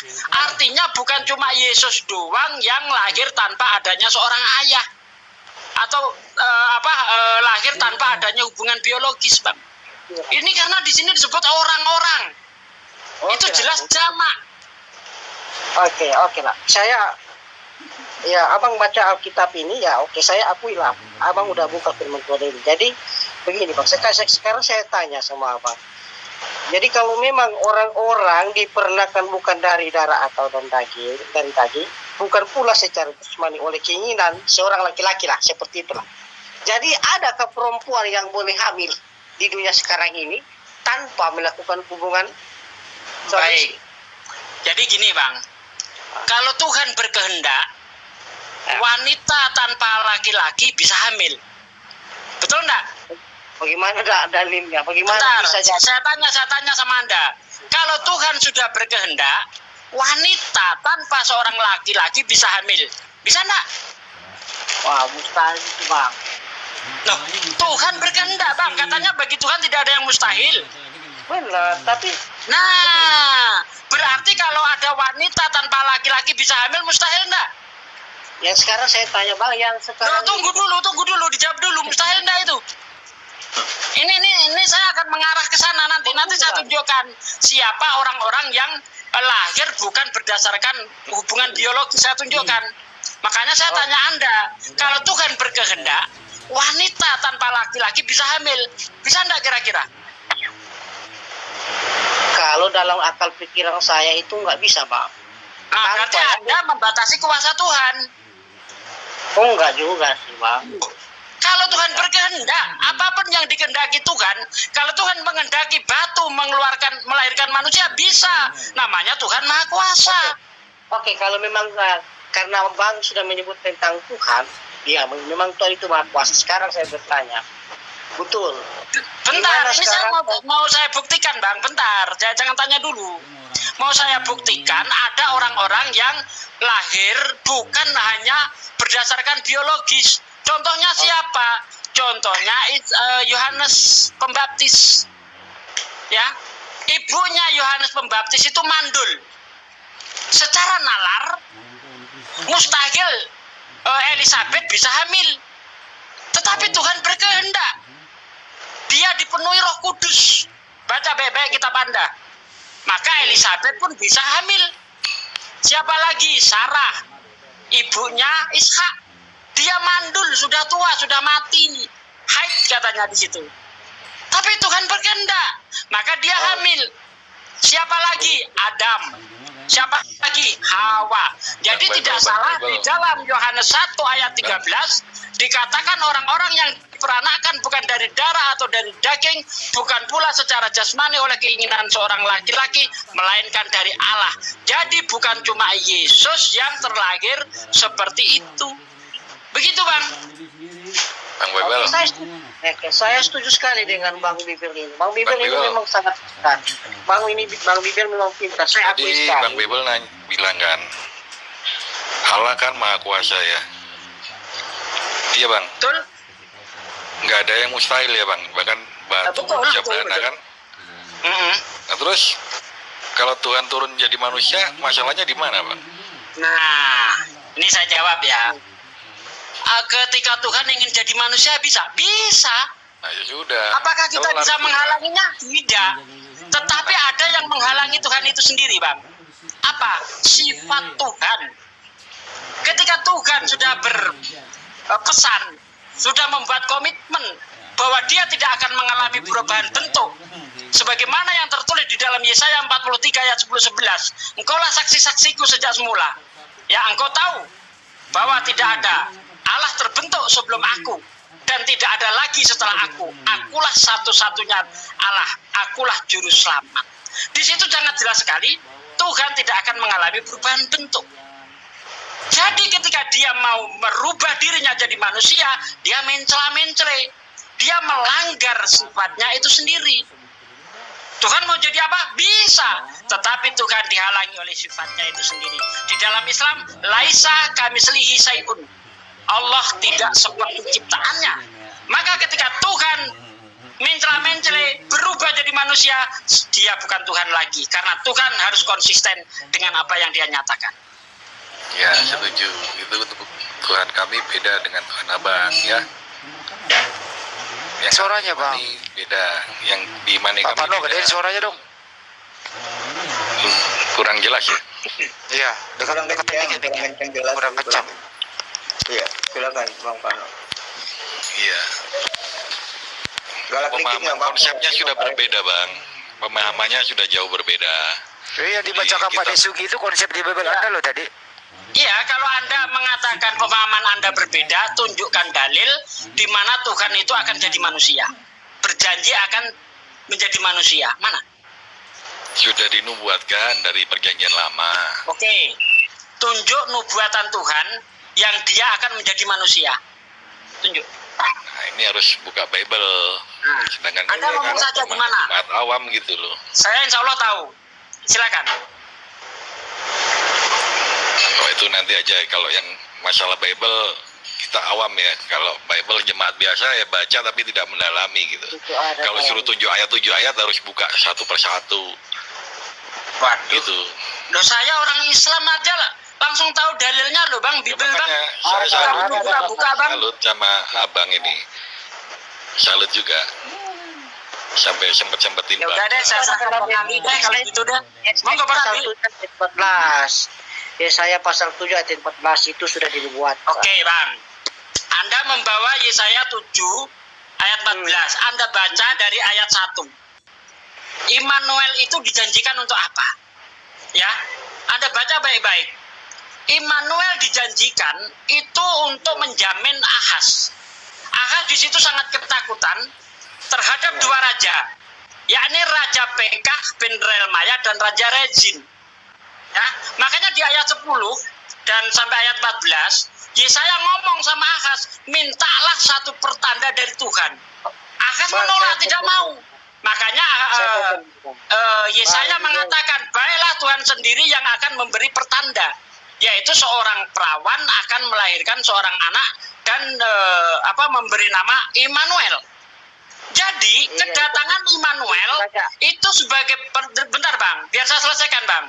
Artinya bukan cuma Yesus doang yang lahir tanpa adanya seorang ayah atau lahir tanpa adanya hubungan biologis, Bang. Ini karena di sini disebut orang-orang. Itu jelas jamak. Oke lah. Ya, abang baca Alkitab ini ya oke, saya akui lah. Abang udah buka firman Tuhan ini. Jadi begini Bang, sekarang saya tanya sama abang. Jadi kalau memang orang-orang diperanakan bukan dari darah atau dari daging, bukan pula secara jasmani oleh keinginan seorang laki-laki lah, seperti itulah. Jadi adakah perempuan yang boleh hamil di dunia sekarang ini tanpa melakukan hubungan? Baik. Jadi gini Bang, kalau Tuhan berkehendak, wanita tanpa laki-laki bisa hamil. Betul enggak? Bagaimana dalilnya? Bagaimana bisa jadi? Saya tanya sama Anda. Kalau Tuhan sudah berkehendak, wanita tanpa seorang laki-laki bisa hamil. Bisa enggak? Wah, mustahil itu Bang. Loh, Tuhan berkehendak Bang. Katanya bagi Tuhan tidak ada yang mustahil. Benar, tapi berarti kalau ada wanita tanpa laki-laki bisa hamil, mustahil enggak? Yang sekarang saya tanya Bang, yang sekarang tunggu dulu, dijawab dulu, mustahil enggak itu? Ini saya akan mengarah ke sana nanti saya tunjukkan siapa orang-orang yang lahir bukan berdasarkan hubungan biologis, saya tunjukkan. Makanya saya tanya Anda, kalau Tuhan berkehendak, wanita tanpa laki-laki bisa hamil. Bisa enggak kira-kira? Kalau dalam akal pikiran saya itu nggak bisa, Bang. Nah, berarti Anda membatasi kuasa Tuhan. Oh, enggak juga sih, Bang. Kalau Tuhan berkehendak, apapun yang dikehendaki Tuhan, kalau Tuhan menghendaki batu melahirkan manusia, bisa. Namanya Tuhan Maha Kuasa. Oke, kalau memang karena Bang sudah menyebut tentang Tuhan, ya memang Tuhan itu Maha Kuasa. Sekarang saya bertanya, betul. Bentar, Gimana ini saya sekarang? mau saya buktikan, Bang. Bentar, jangan tanya dulu. Mau saya buktikan ada orang-orang yang lahir bukan hanya berdasarkan biologis. Contohnya siapa? Contohnya Yohanes Pembaptis. Ya, ibunya Yohanes Pembaptis itu mandul. Secara nalar mustahil Elizabeth bisa hamil. Tetapi Tuhan berkehendak. Dia dipenuhi Roh Kudus. Baca baik-baik kitab Anda. Maka Elizabeth pun bisa hamil. Siapa lagi? Sarah, ibunya Ishak. Dia mandul, sudah tua, sudah mati. Haid katanya di situ. Tapi Tuhan berkehendak, maka dia hamil. Siapa lagi? Adam. Siapa lagi? Hawa. Jadi tidak salah di dalam Yohanes 1 ayat 13 dikatakan orang-orang yang diperanakan bukan dari darah atau dari daging, bukan pula secara jasmani oleh keinginan seorang laki-laki, melainkan dari Allah. Jadi bukan cuma Yesus yang terlahir seperti itu. Begitu, Bang. Bang Bebel. Saya setuju sekali dengan Bang Bibir ini. Bang Bibir ini memang sangat pintar. Bang Bibir memang pintar. Saya akui Tadi sekali. Bang Bebel bilang kan, Allah kan Maha Kuasa ya. Iya, Bang. Betul. Nggak ada yang mustahil ya, Bang. Bahkan batu bisa beranak kan. Nah, terus kalau Tuhan turun jadi manusia, masalahnya di mana, Bang? Nah, ini saya jawab ya. Ketika Tuhan ingin jadi manusia bisa? Bisa. Nah, ya sudah. Apakah kita Kalau bisa langsung, menghalanginya? Tidak. Tetapi ada yang menghalangi Tuhan itu sendiri, Bang. Apa? Sifat Tuhan. Ketika Tuhan sudah berpesan, sudah membuat komitmen bahwa dia tidak akan mengalami perubahan bentuk. Sebagaimana yang tertulis di dalam Yesaya 43 ayat 10-11. Engkaulah saksi-saksiku sejak semula. Ya, engkau tahu bahwa tidak ada Allah terbentuk sebelum aku, dan tidak ada lagi setelah aku. Akulah satu-satunya Allah, akulah juru selamat. Di situ sangat jelas sekali, Tuhan tidak akan mengalami perubahan bentuk. Jadi ketika dia mau merubah dirinya jadi manusia, dia mencela-mencele. Dia melanggar sifatnya itu sendiri. Tuhan mau jadi apa? Bisa. Tetapi Tuhan dihalangi oleh sifatnya itu sendiri. Di dalam Islam, laisa kamitslihi syai'un. Allah tidak seperti ciptaannya. Maka ketika Tuhan mencela-mencele, berubah jadi manusia, dia bukan Tuhan lagi. Karena Tuhan harus konsisten dengan apa yang dia nyatakan. Ya, setuju. Itu Tuhan kami beda dengan Tuhan Abang, ya. Yang Suaranya, Bang. Beda. Yang di mana Pak kami Pano, beda. gedein suaranya dong. Kurang jelas ya? Iya, Kurang kencang, kurang kencang. Iya, silakan Bang Pano. Iya. Galak dikit nggak, Bang? Konsepnya sudah berbeda, Bang. Pemahamannya sudah jauh berbeda. Yang dibacakan Pak Desugi itu konsep di Bebel Anda loh tadi. Iya, kalau Anda mengatakan pemahaman Anda berbeda, tunjukkan dalil di mana Tuhan itu akan jadi manusia. Berjanji akan menjadi manusia. Mana? Sudah dinubuatkan dari perjanjian lama. Oke. Tunjuk nubuatan Tuhan yang dia akan menjadi manusia. Tunjuk. Nah, ini harus buka Bible. Sedangkan Anda ngomong saja di mana? Jemaat awam gitu loh. Saya insya Allah tahu. Silakan. Oh, itu nanti aja. Kalau yang masalah Bible kita awam ya. Kalau Bible jemaat biasa ya baca tapi tidak mendalami gitu. Kalau suruh tunjuk ayat harus buka satu persatu. Waduh. Gitu. Loh, saya orang Islam aja lah. Langsung tahu dalilnya loh, Bang. Bibel, Bang. Saya buka, Bang. salut sama abang ini. Salut juga. Sampai sempetin Ya udah deh, saya serahkan Bang Andi deh kalau gitu deh. Monggo Bang Andi. 14. Yesaya pasal 7 ayat 14 itu sudah dibuat. Oke, Bang. Anda membawa Yesaya 7 ayat 14. Anda baca dari ayat 1. Immanuel itu dijanjikan untuk apa? Ya. Anda baca baik-baik. Immanuel dijanjikan itu untuk menjamin Ahaz. Ahaz di situ sangat ketakutan terhadap dua raja, yakni Raja Pekah bin Relmaya dan Raja Rezin. Ya, makanya di ayat 10 dan sampai ayat 14, Yesaya ngomong sama Ahaz, mintalah satu pertanda dari Tuhan. Ahaz menolak, tidak mau. Makanya Yesaya mengatakan, baiklah Tuhan sendiri yang akan memberi pertanda, yaitu seorang perawan akan melahirkan seorang anak dan memberi nama Immanuel. Jadi kedatangan Immanuel itu sebagai bentar Bang, biar saya selesaikan Bang.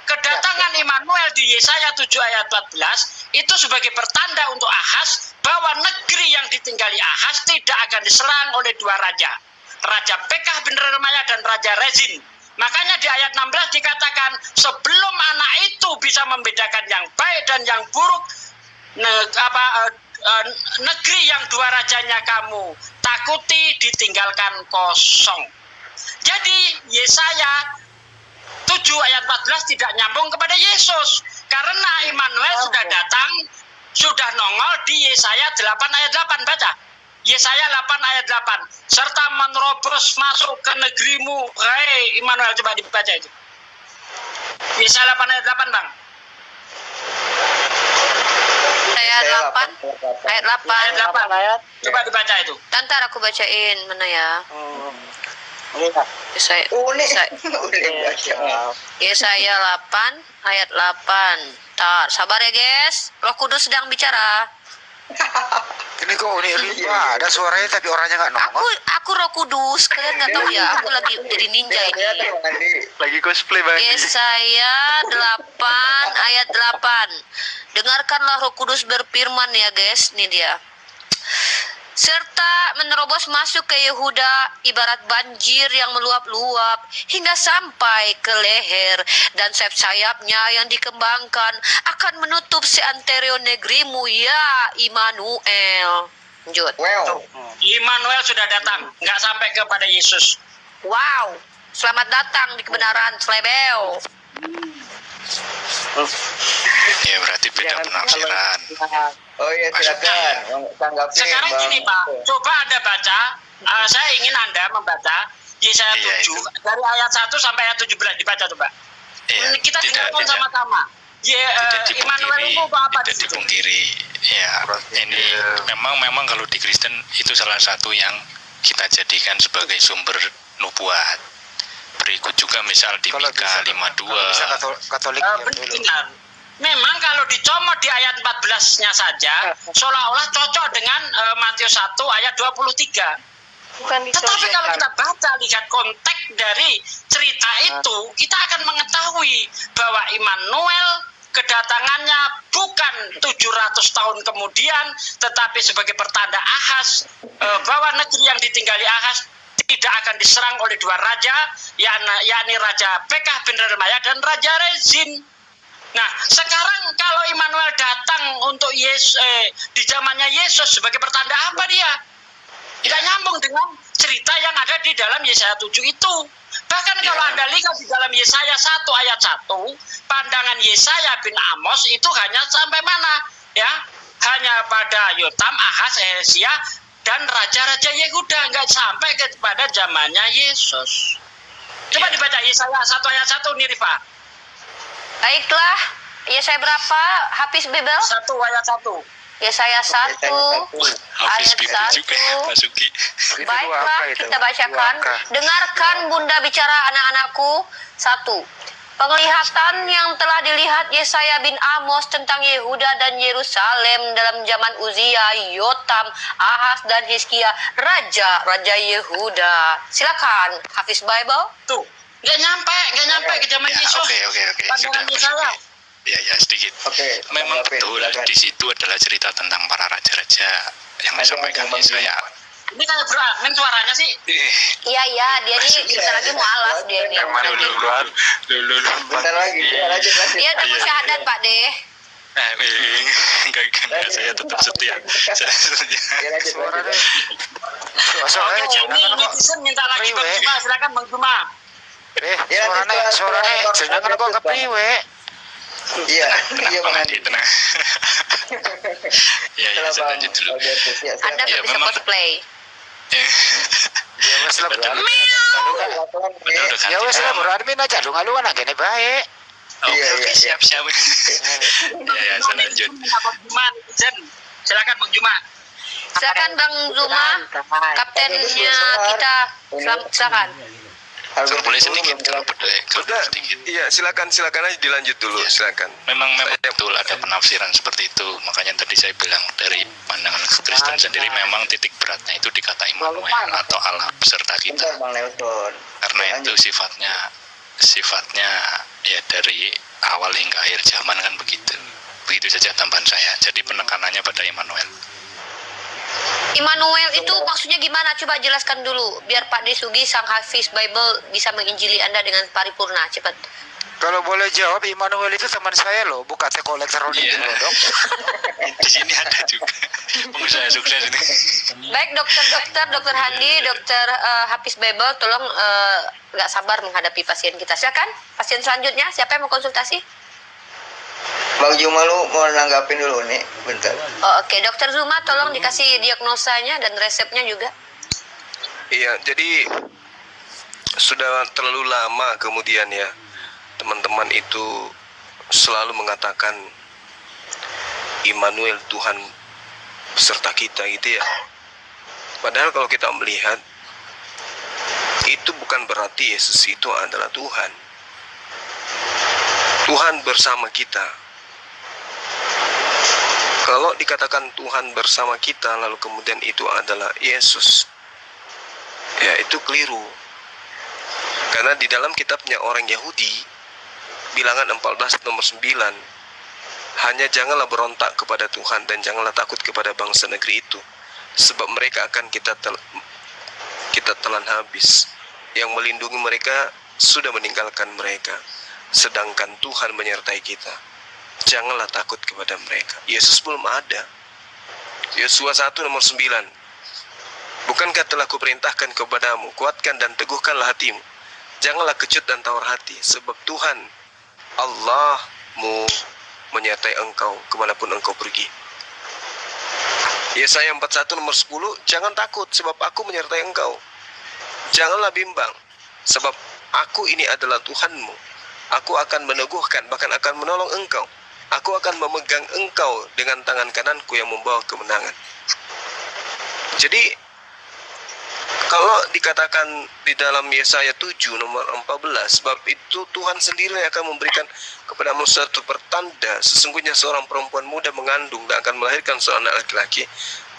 Kedatangan Immanuel di Yesaya 7 ayat 14 itu sebagai pertanda untuk Ahaz bahwa negeri yang ditinggali Ahaz tidak akan diserang oleh dua raja, Raja Pekah bin Relmaya dan Raja Rezin. Makanya di ayat 16 dikatakan, sebelum anak itu bisa membedakan yang baik dan yang buruk, negeri yang dua rajanya kamu takuti ditinggalkan kosong. Jadi Yesaya 7 ayat 14 tidak nyambung kepada Yesus, karena Immanuel sudah datang, sudah nongol di Yesaya 8 ayat 8. Baca Yesaya 8 ayat 8, serta menerobos masuk ke negerimu. Hei Immanuel, coba dibaca itu Yesaya 8 ayat 8 Bang. Ayat 8 ayat 8 ayat. Coba dibaca itu. Ntar aku bacain mana ya. Yesaya 8 ayat 8. Tar, sabar ya guys. Roh Kudus sedang bicara. Ini kok unik ada suaranya tapi orangnya nggak nongol. Aku Roh Kudus, kalian nggak tahu ya. Aku lagi jadi ninja ini. Lagi cosplay Bang. Yesaya 8 ayat 8. Dengarkanlah Roh Kudus berfirman ya guys. Ini dia. Serta menerobos masuk ke Yehuda ibarat banjir yang meluap-luap hingga sampai ke leher, dan sayap-sayapnya yang dikembangkan akan menutup seantero negerimu ya Immanuel. Lanjut. Immanuel sudah datang, nggak sampai kepada Yesus. Wow, selamat datang di kebenaran Slebeo. Ya berarti beda penafsiran. Oh iya, silakan. Sekarang gini Pak, coba Anda baca, saya ingin Anda membaca Yesaya 7 dari ayat 1 sampai ayat 17, dibaca coba. Kita dengarkan sama-sama. Immanuel itu apa? Tidak dipungkiri. Ya, ini memang kalau di Kristen itu salah satu yang kita jadikan sebagai sumber nubuat. Berikut juga misal di Mika 52. Katolik benar. Memang kalau dicomot di ayat 14-nya saja seolah-olah cocok dengan Matius 1 ayat 23. Tetapi kalau kita baca, lihat konteks dari cerita itu, kita akan mengetahui bahwa Immanuel kedatangannya bukan 700 tahun kemudian, tetapi sebagai pertanda Ahaz bahwa negeri yang ditinggali Ahaz tidak akan diserang oleh dua raja, yakni Raja Pekah bin Relmaya dan Raja Rezin. Nah, sekarang kalau Immanuel datang untuk di zamannya Yesus sebagai pertanda apa dia? Tidak nyambung dengan cerita yang ada di dalam Yesaya 7 itu. Bahkan kalau Anda lihat di dalam Yesaya 1 ayat 1, pandangan Yesaya bin Amos itu hanya sampai mana? Ya, hanya pada Yotam, Ahaz, Hezekiah, dan raja-raja Yehuda, nggak sampai kepada zamannya Yesus. Coba dibaca Yesaya 1 ayat 1 nih Rifa. Baiklah, Yesaya berapa? Hafiz Bibel? 1 ayat 1. Yesaya 1 ayat 1. Baiklah, kita bacakan. Dengarkan Bunda bicara anak-anakku. 1. Penglihatan yang telah dilihat Yesaya bin Amos tentang Yehuda dan Yerusalem dalam zaman Uzia, Yotam, Ahaz, dan Hizkia, raja Yehuda. Silakan, Hafiz Bible. Tuh, nggak nyampe ke zaman Yesus. Oke. Pandangan Yesaya. Ya sedikit. Memang betul di situ adalah cerita tentang para raja-raja yang disampaikan Yesaya. Ini kayak bro admin suaranya sih. Iya, dia nih bentar lagi mau alaf dia nih. Bentar lagi, lanjut. Dia udah mau syahadat Pak deh. Enggak, saya tetap setia. Saya setia. Ya, lanjut. Soalnya Oke, ini netizen minta lagi Bang Juma, silakan Bang Juma. suaranya jangan kok ke priwe. Iya, Bang Andi. Tenang. Ya, saya lanjut dulu. Anda bisa cosplay. Ya wes lah Betul. Ya wes lah bro admin aja lu ngaluan agene baik. Oke, siap. Ya, saya lanjut. Bang Juma, netizen. Silakan Bang Juma. Silakan Bang Zuma, kaptennya kita. Silakan. Kalau boleh sedikit, kalau boleh sedikit. Iya, silakan aja dilanjut dulu, silakan. Memang betul ada penafsiran seperti itu. Makanya tadi saya bilang dari pandangan Kristen sendiri memang titik beratnya itu di kata Immanuel atau Allah beserta kita. Bentar Bang Nelson. Karena itu sifatnya ya dari awal hingga akhir zaman kan begitu. Begitu saja tambahan saya. Jadi penekanannya pada Immanuel. Immanuel itu maksudnya gimana? Coba jelaskan dulu biar Pak Desugi sang hafiz Bible bisa menginjili Anda dengan paripurna. Cepat. Kalau boleh jawab, Immanuel itu teman saya loh, bukan saya kolektor Iya. loh dok. Di sini ada juga pengusaha sukses ini. Baik dokter Handi, dokter hafiz Bible, tolong nggak sabar menghadapi pasien kita. Silakan pasien selanjutnya, siapa yang mau konsultasi? Bang Juma lu mau nanggapin dulu nih, bentar. Oh, oke, dokter Zuma tolong dikasih diagnosanya dan resepnya juga. Iya, jadi sudah terlalu lama kemudian ya teman-teman itu selalu mengatakan Immanuel, Tuhan beserta kita gitu ya. Padahal kalau kita melihat itu bukan berarti Yesus itu adalah Tuhan. Tuhan bersama kita. Kalau dikatakan Tuhan bersama kita lalu kemudian itu adalah Yesus, ya itu keliru. Karena di dalam kitabnya orang Yahudi, bilangan 14 nomor 9, hanya janganlah berontak kepada Tuhan dan janganlah takut kepada bangsa negeri itu, sebab mereka akan kita telan habis. Yang melindungi mereka sudah meninggalkan mereka, sedangkan Tuhan menyertai kita. Janganlah takut kepada mereka. Yesus belum ada. Yosua 1 nomor 9. Bukankah telah kuperintahkan kepadamu, kuatkan dan teguhkanlah hatimu. Janganlah kecut dan tawar hati, sebab Tuhan Allahmu menyertai engkau kemanapun engkau pergi. Yesaya 41 nomor 10. Jangan takut, sebab aku menyertai engkau. Janganlah bimbang, sebab aku ini adalah Tuhanmu. Aku akan meneguhkan, bahkan akan menolong engkau. Aku akan memegang engkau dengan tangan kananku yang membawa kemenangan. Jadi, kalau dikatakan di dalam Yesaya 7 nomor 14, sebab itu Tuhan sendiri yang akan memberikan kepadamu suatu pertanda, sesungguhnya seorang perempuan muda mengandung dan akan melahirkan seorang anak laki-laki,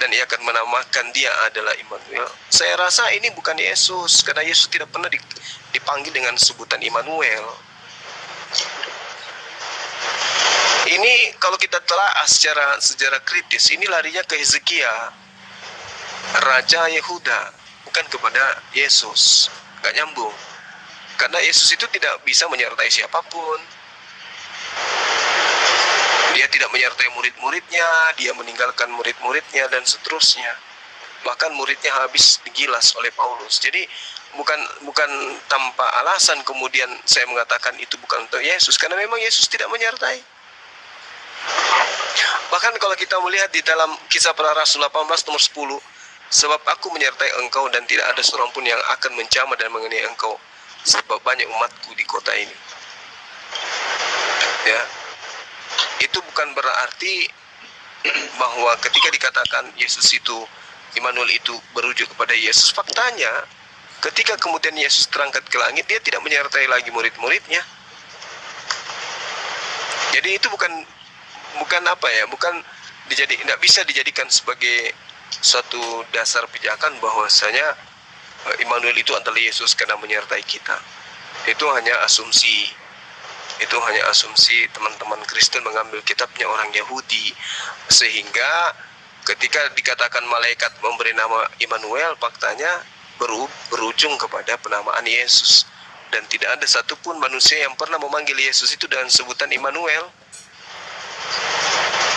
dan ia akan menamakan dia adalah Immanuel. Saya rasa ini bukan Yesus, karena Yesus tidak pernah dipanggil dengan sebutan Immanuel. Ini kalau kita telaah secara kritis, ini larinya ke Hizkia, Raja Yehuda, bukan kepada Yesus. Gak nyambung. Karena Yesus itu tidak bisa menyertai siapapun. Dia tidak menyertai murid-muridnya, dia meninggalkan murid-muridnya dan seterusnya. Bahkan muridnya habis digilas oleh Paulus. Jadi bukan tanpa alasan kemudian saya mengatakan itu bukan untuk Yesus, karena memang Yesus tidak menyertai. Bahkan kalau kita melihat di dalam Kisah Para Rasul 18 nomor 10, sebab aku menyertai engkau dan tidak ada seorang pun yang akan menjamah dan mengenai engkau, sebab banyak umatku di kota ini. Ya, itu bukan berarti bahwa ketika dikatakan Yesus itu, Immanuel itu berujuk kepada Yesus. Faktanya, ketika kemudian Yesus terangkat ke langit, dia tidak menyertai lagi murid-muridnya. Jadi itu bukan tidak bisa dijadikan sebagai suatu dasar pijakan bahwasanya Immanuel itu adalah Yesus karena menyertai kita. Itu hanya asumsi. Teman-teman Kristen mengambil kitabnya orang Yahudi, sehingga ketika dikatakan malaikat memberi nama Immanuel, faktanya berujung kepada penamaan Yesus. Dan tidak ada satupun manusia yang pernah memanggil Yesus itu dengan sebutan Immanuel.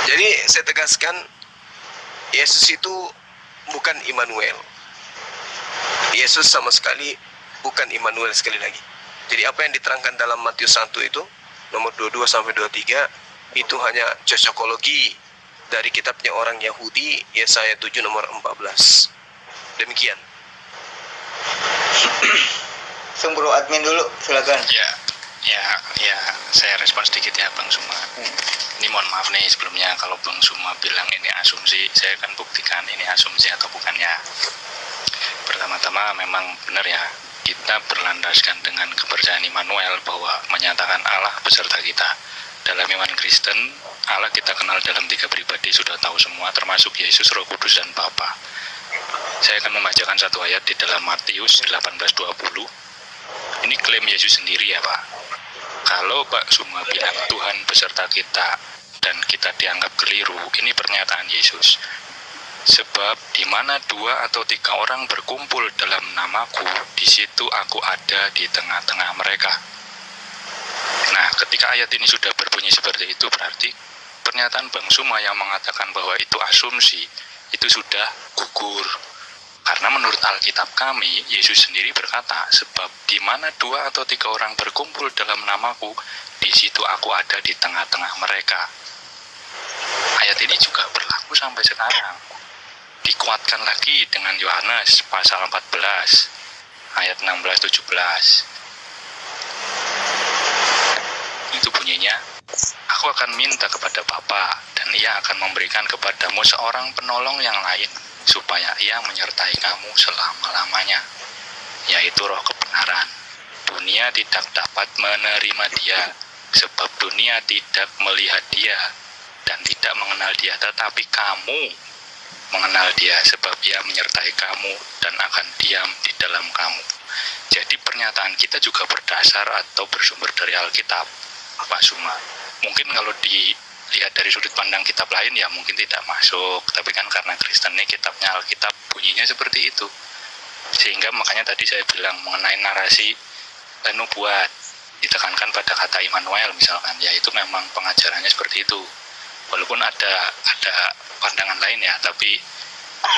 Jadi saya tegaskan, Yesus itu bukan Immanuel. Yesus sama sekali bukan Immanuel sekali lagi. Jadi apa yang diterangkan dalam Matius 1 itu, nomor 22 sampai 23, itu hanya cocokologi dari kitabnya orang Yahudi, Yesaya 7 nomor 14. Demikian. Sembro admin dulu, silakan. Ya, saya respon sedikit ya Bang Suma. Ini mohon maaf nih sebelumnya kalau Bang Suma bilang ini asumsi, saya akan buktikan ini asumsi atau bukannya. Pertama-tama memang benar ya, kita berlandaskan dengan kepercayaan Immanuel bahwa menyatakan Allah beserta kita. Dalam iman Kristen, Allah kita kenal dalam 3 pribadi, sudah tahu semua, termasuk Yesus, Roh Kudus, dan Bapa. Saya akan membacakan satu ayat di dalam Matius 18:20. Ini klaim Yesus sendiri ya Pak. Kalau Pak Suma bilang Tuhan beserta kita dan kita dianggap keliru, ini pernyataan Yesus. Sebab di mana 2 atau 3 orang berkumpul dalam namaku, di situ aku ada di tengah-tengah mereka. Nah, ketika ayat ini sudah berbunyi seperti itu, berarti pernyataan Bang Suma yang mengatakan bahwa itu asumsi, itu sudah gugur. Karena menurut Alkitab kami, Yesus sendiri berkata, sebab di mana 2 atau 3 orang berkumpul dalam namaku, di situ aku ada di tengah-tengah mereka. Ayat ini juga berlaku sampai sekarang. Dikuatkan lagi dengan Yohanes pasal 14, ayat 16-17. Itu bunyinya, aku akan minta kepada Bapa, dan ia akan memberikan kepadamu seorang penolong yang lain, supaya ia menyertai kamu selama-lamanya, yaitu Roh kebenaran. Dunia tidak dapat menerima dia, sebab dunia tidak melihat dia, dan tidak mengenal dia, tetapi kamu mengenal dia, sebab ia menyertai kamu, dan akan diam di dalam kamu. Jadi pernyataan kita juga berdasar atau bersumber dari Alkitab, Pak Suma. Mungkin kalau dilihat dari sudut pandang kitab lain ya mungkin tidak masuk, tapi kan karena Kristen ini kitabnya Alkitab bunyinya seperti itu, sehingga makanya tadi saya bilang mengenai narasi nubuat ditekankan pada kata Immanuel misalkan, ya itu memang pengajarannya seperti itu, walaupun ada pandangan lain ya, tapi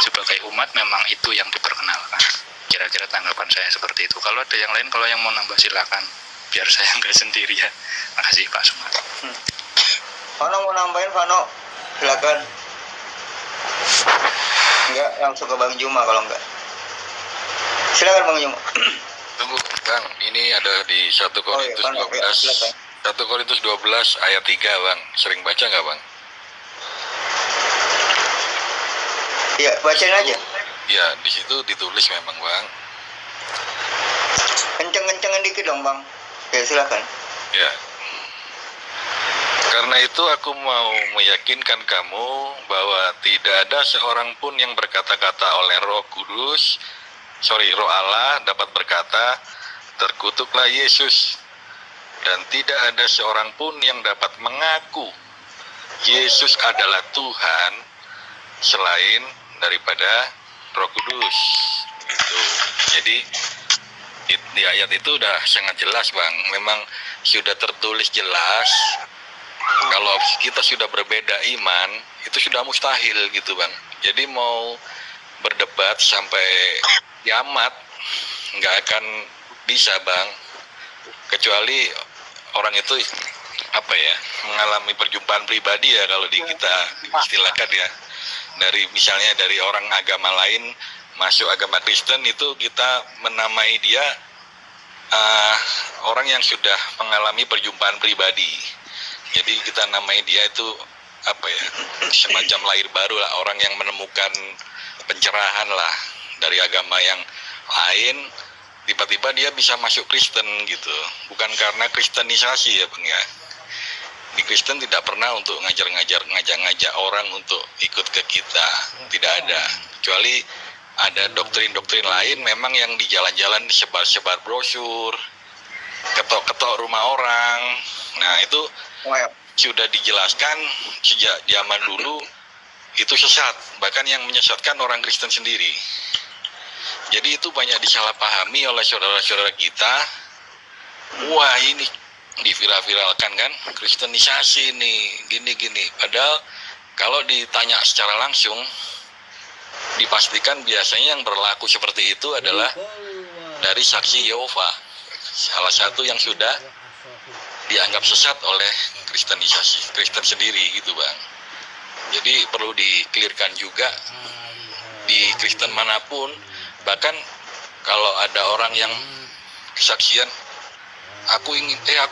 sebagai umat memang itu yang diperkenalkan. Kira-kira tanggapan saya seperti itu. Kalau ada yang lain, kalau yang mau nambah silakan, biar saya nggak sendiri ya. Makasih Pak Suma. Vano mau nambahin, Vano, silakan. Enggak, langsung ke Bang Juma kalau enggak. Silakan Bang Juma. Tunggu Bang, ini ada di 1 Korintus 12. 1 Korintus 12 ayat 3 Bang. Sering baca nggak Bang? Ya, bacain aja. Ya, di situ ditulis memang Bang. Kenceng-kencengin dikit dong Bang. Ya silakan. Ya. Karena itu aku mau meyakinkan kamu bahwa tidak ada seorang pun yang berkata-kata oleh Roh Allah dapat berkata, terkutuklah Yesus. Dan tidak ada seorang pun yang dapat mengaku Yesus adalah Tuhan selain daripada Roh Kudus. Gitu. Jadi di ayat itu udah sangat jelas Bang. Memang sudah tertulis jelas. Kalau kita sudah berbeda iman, itu sudah mustahil gitu Bang. Jadi mau berdebat sampai kiamat nggak akan bisa Bang. Kecuali orang itu mengalami perjumpaan pribadi ya, kalau di kita istilahkan ya. Dari misalnya dari orang agama lain masuk agama Kristen, itu kita menamai dia orang yang sudah mengalami perjumpaan pribadi. Jadi kita namai dia itu semacam lahir baru lah, orang yang menemukan pencerahan lah dari agama yang lain, tiba-tiba dia bisa masuk Kristen gitu. Bukan karena kristenisasi ya Bang ya. Di Kristen tidak pernah untuk ngajak orang untuk ikut ke kita, tidak ada. Kecuali ada doktrin-doktrin lain memang yang di jalan-jalan disebar-sebar brosur, ketok-ketok rumah orang. Nah itu sudah dijelaskan sejak zaman dulu itu sesat, bahkan yang menyesatkan orang Kristen sendiri. Jadi itu banyak disalahpahami oleh saudara-saudara kita. Wah, ini diviral-viralkan kan, kristenisasi nih, gini-gini. Padahal kalau ditanya secara langsung, dipastikan biasanya yang berlaku seperti itu adalah dari saksi Yehova, salah satu yang sudah dianggap sesat oleh kristenisasi, Kristen sendiri gitu bang. Jadi perlu di-clearkan juga di Kristen manapun, bahkan kalau ada orang yang kesaksian, aku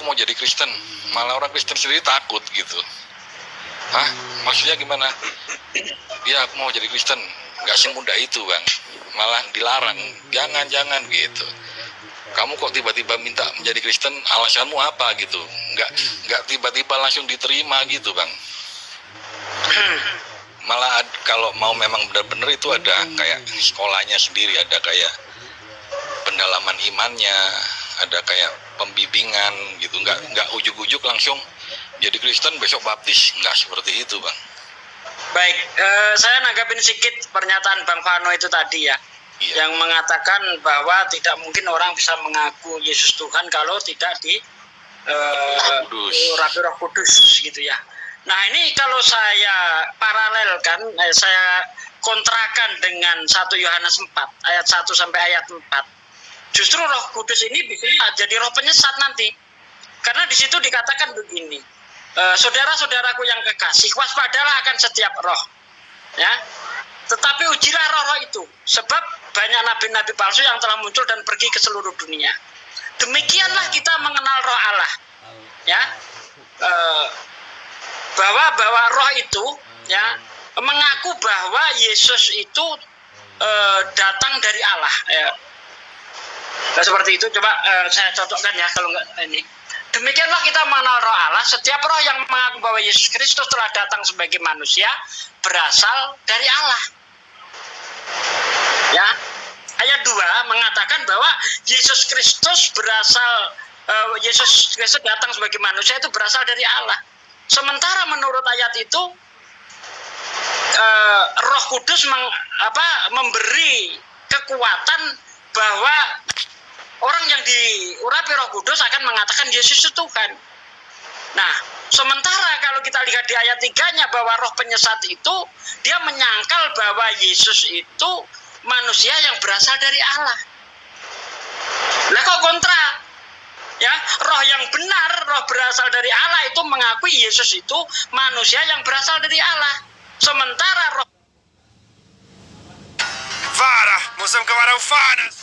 mau jadi Kristen, malah orang Kristen sendiri takut gitu. Hah? Maksudnya gimana? Ya aku mau jadi Kristen, nggak semudah itu bang, malah dilarang, jangan gitu. Kamu kok tiba-tiba minta menjadi Kristen, alasanmu apa gitu? Nggak tiba-tiba langsung diterima gitu bang. Malah kalau mau memang benar-benar itu ada kayak sekolahnya sendiri, ada kayak pendalaman imannya, ada kayak pembimbingan gitu, nggak ujuk-ujuk langsung jadi Kristen besok baptis, nggak seperti itu bang. Baik, saya nanggapin sedikit pernyataan Bang Vano itu tadi ya, yang mengatakan bahwa tidak mungkin orang bisa mengaku Yesus Tuhan kalau tidak di urapi Roh Kudus gitu ya. Nah ini kalau saya paralelkan, saya kontrakan dengan 1 Yohanes 4 ayat 1 sampai ayat 4. Justru Roh Kudus ini bisa jadi roh penyesat nanti. Karena di situ dikatakan begini, saudara-saudaraku yang kekasih, waspadalah akan setiap roh, ya. Tetapi ujilah roh-roh itu, sebab banyak nabi-nabi palsu yang telah muncul dan pergi ke seluruh dunia. Demikianlah kita mengenal roh Allah, ya. Bahwa roh itu, ya, mengaku bahwa Yesus itu datang dari Allah, ya. Nah, seperti itu. Coba saya cocokkan ya kalau enggak ini. Demikianlah kita mengenal roh Allah. Setiap roh yang mengaku bahwa Yesus Kristus telah datang sebagai manusia berasal dari Allah. Ya. Ayat 2 mengatakan bahwa Yesus Kristus Yesus Kristus datang sebagai manusia itu berasal dari Allah. Sementara menurut ayat itu Roh Kudus memberi kekuatan bahwa orang yang diurapi Roh Kudus akan mengatakan Yesus itu Tuhan. Nah, sementara kalau kita lihat di ayat 3-nya bahwa roh penyesat itu dia menyangkal bahwa Yesus itu manusia yang berasal dari Allah. Lah kok kontra? Ya, roh yang benar, roh berasal dari Allah itu mengakui Yesus itu manusia yang berasal dari Allah. Sementara roh Farah, musim kemarau panas.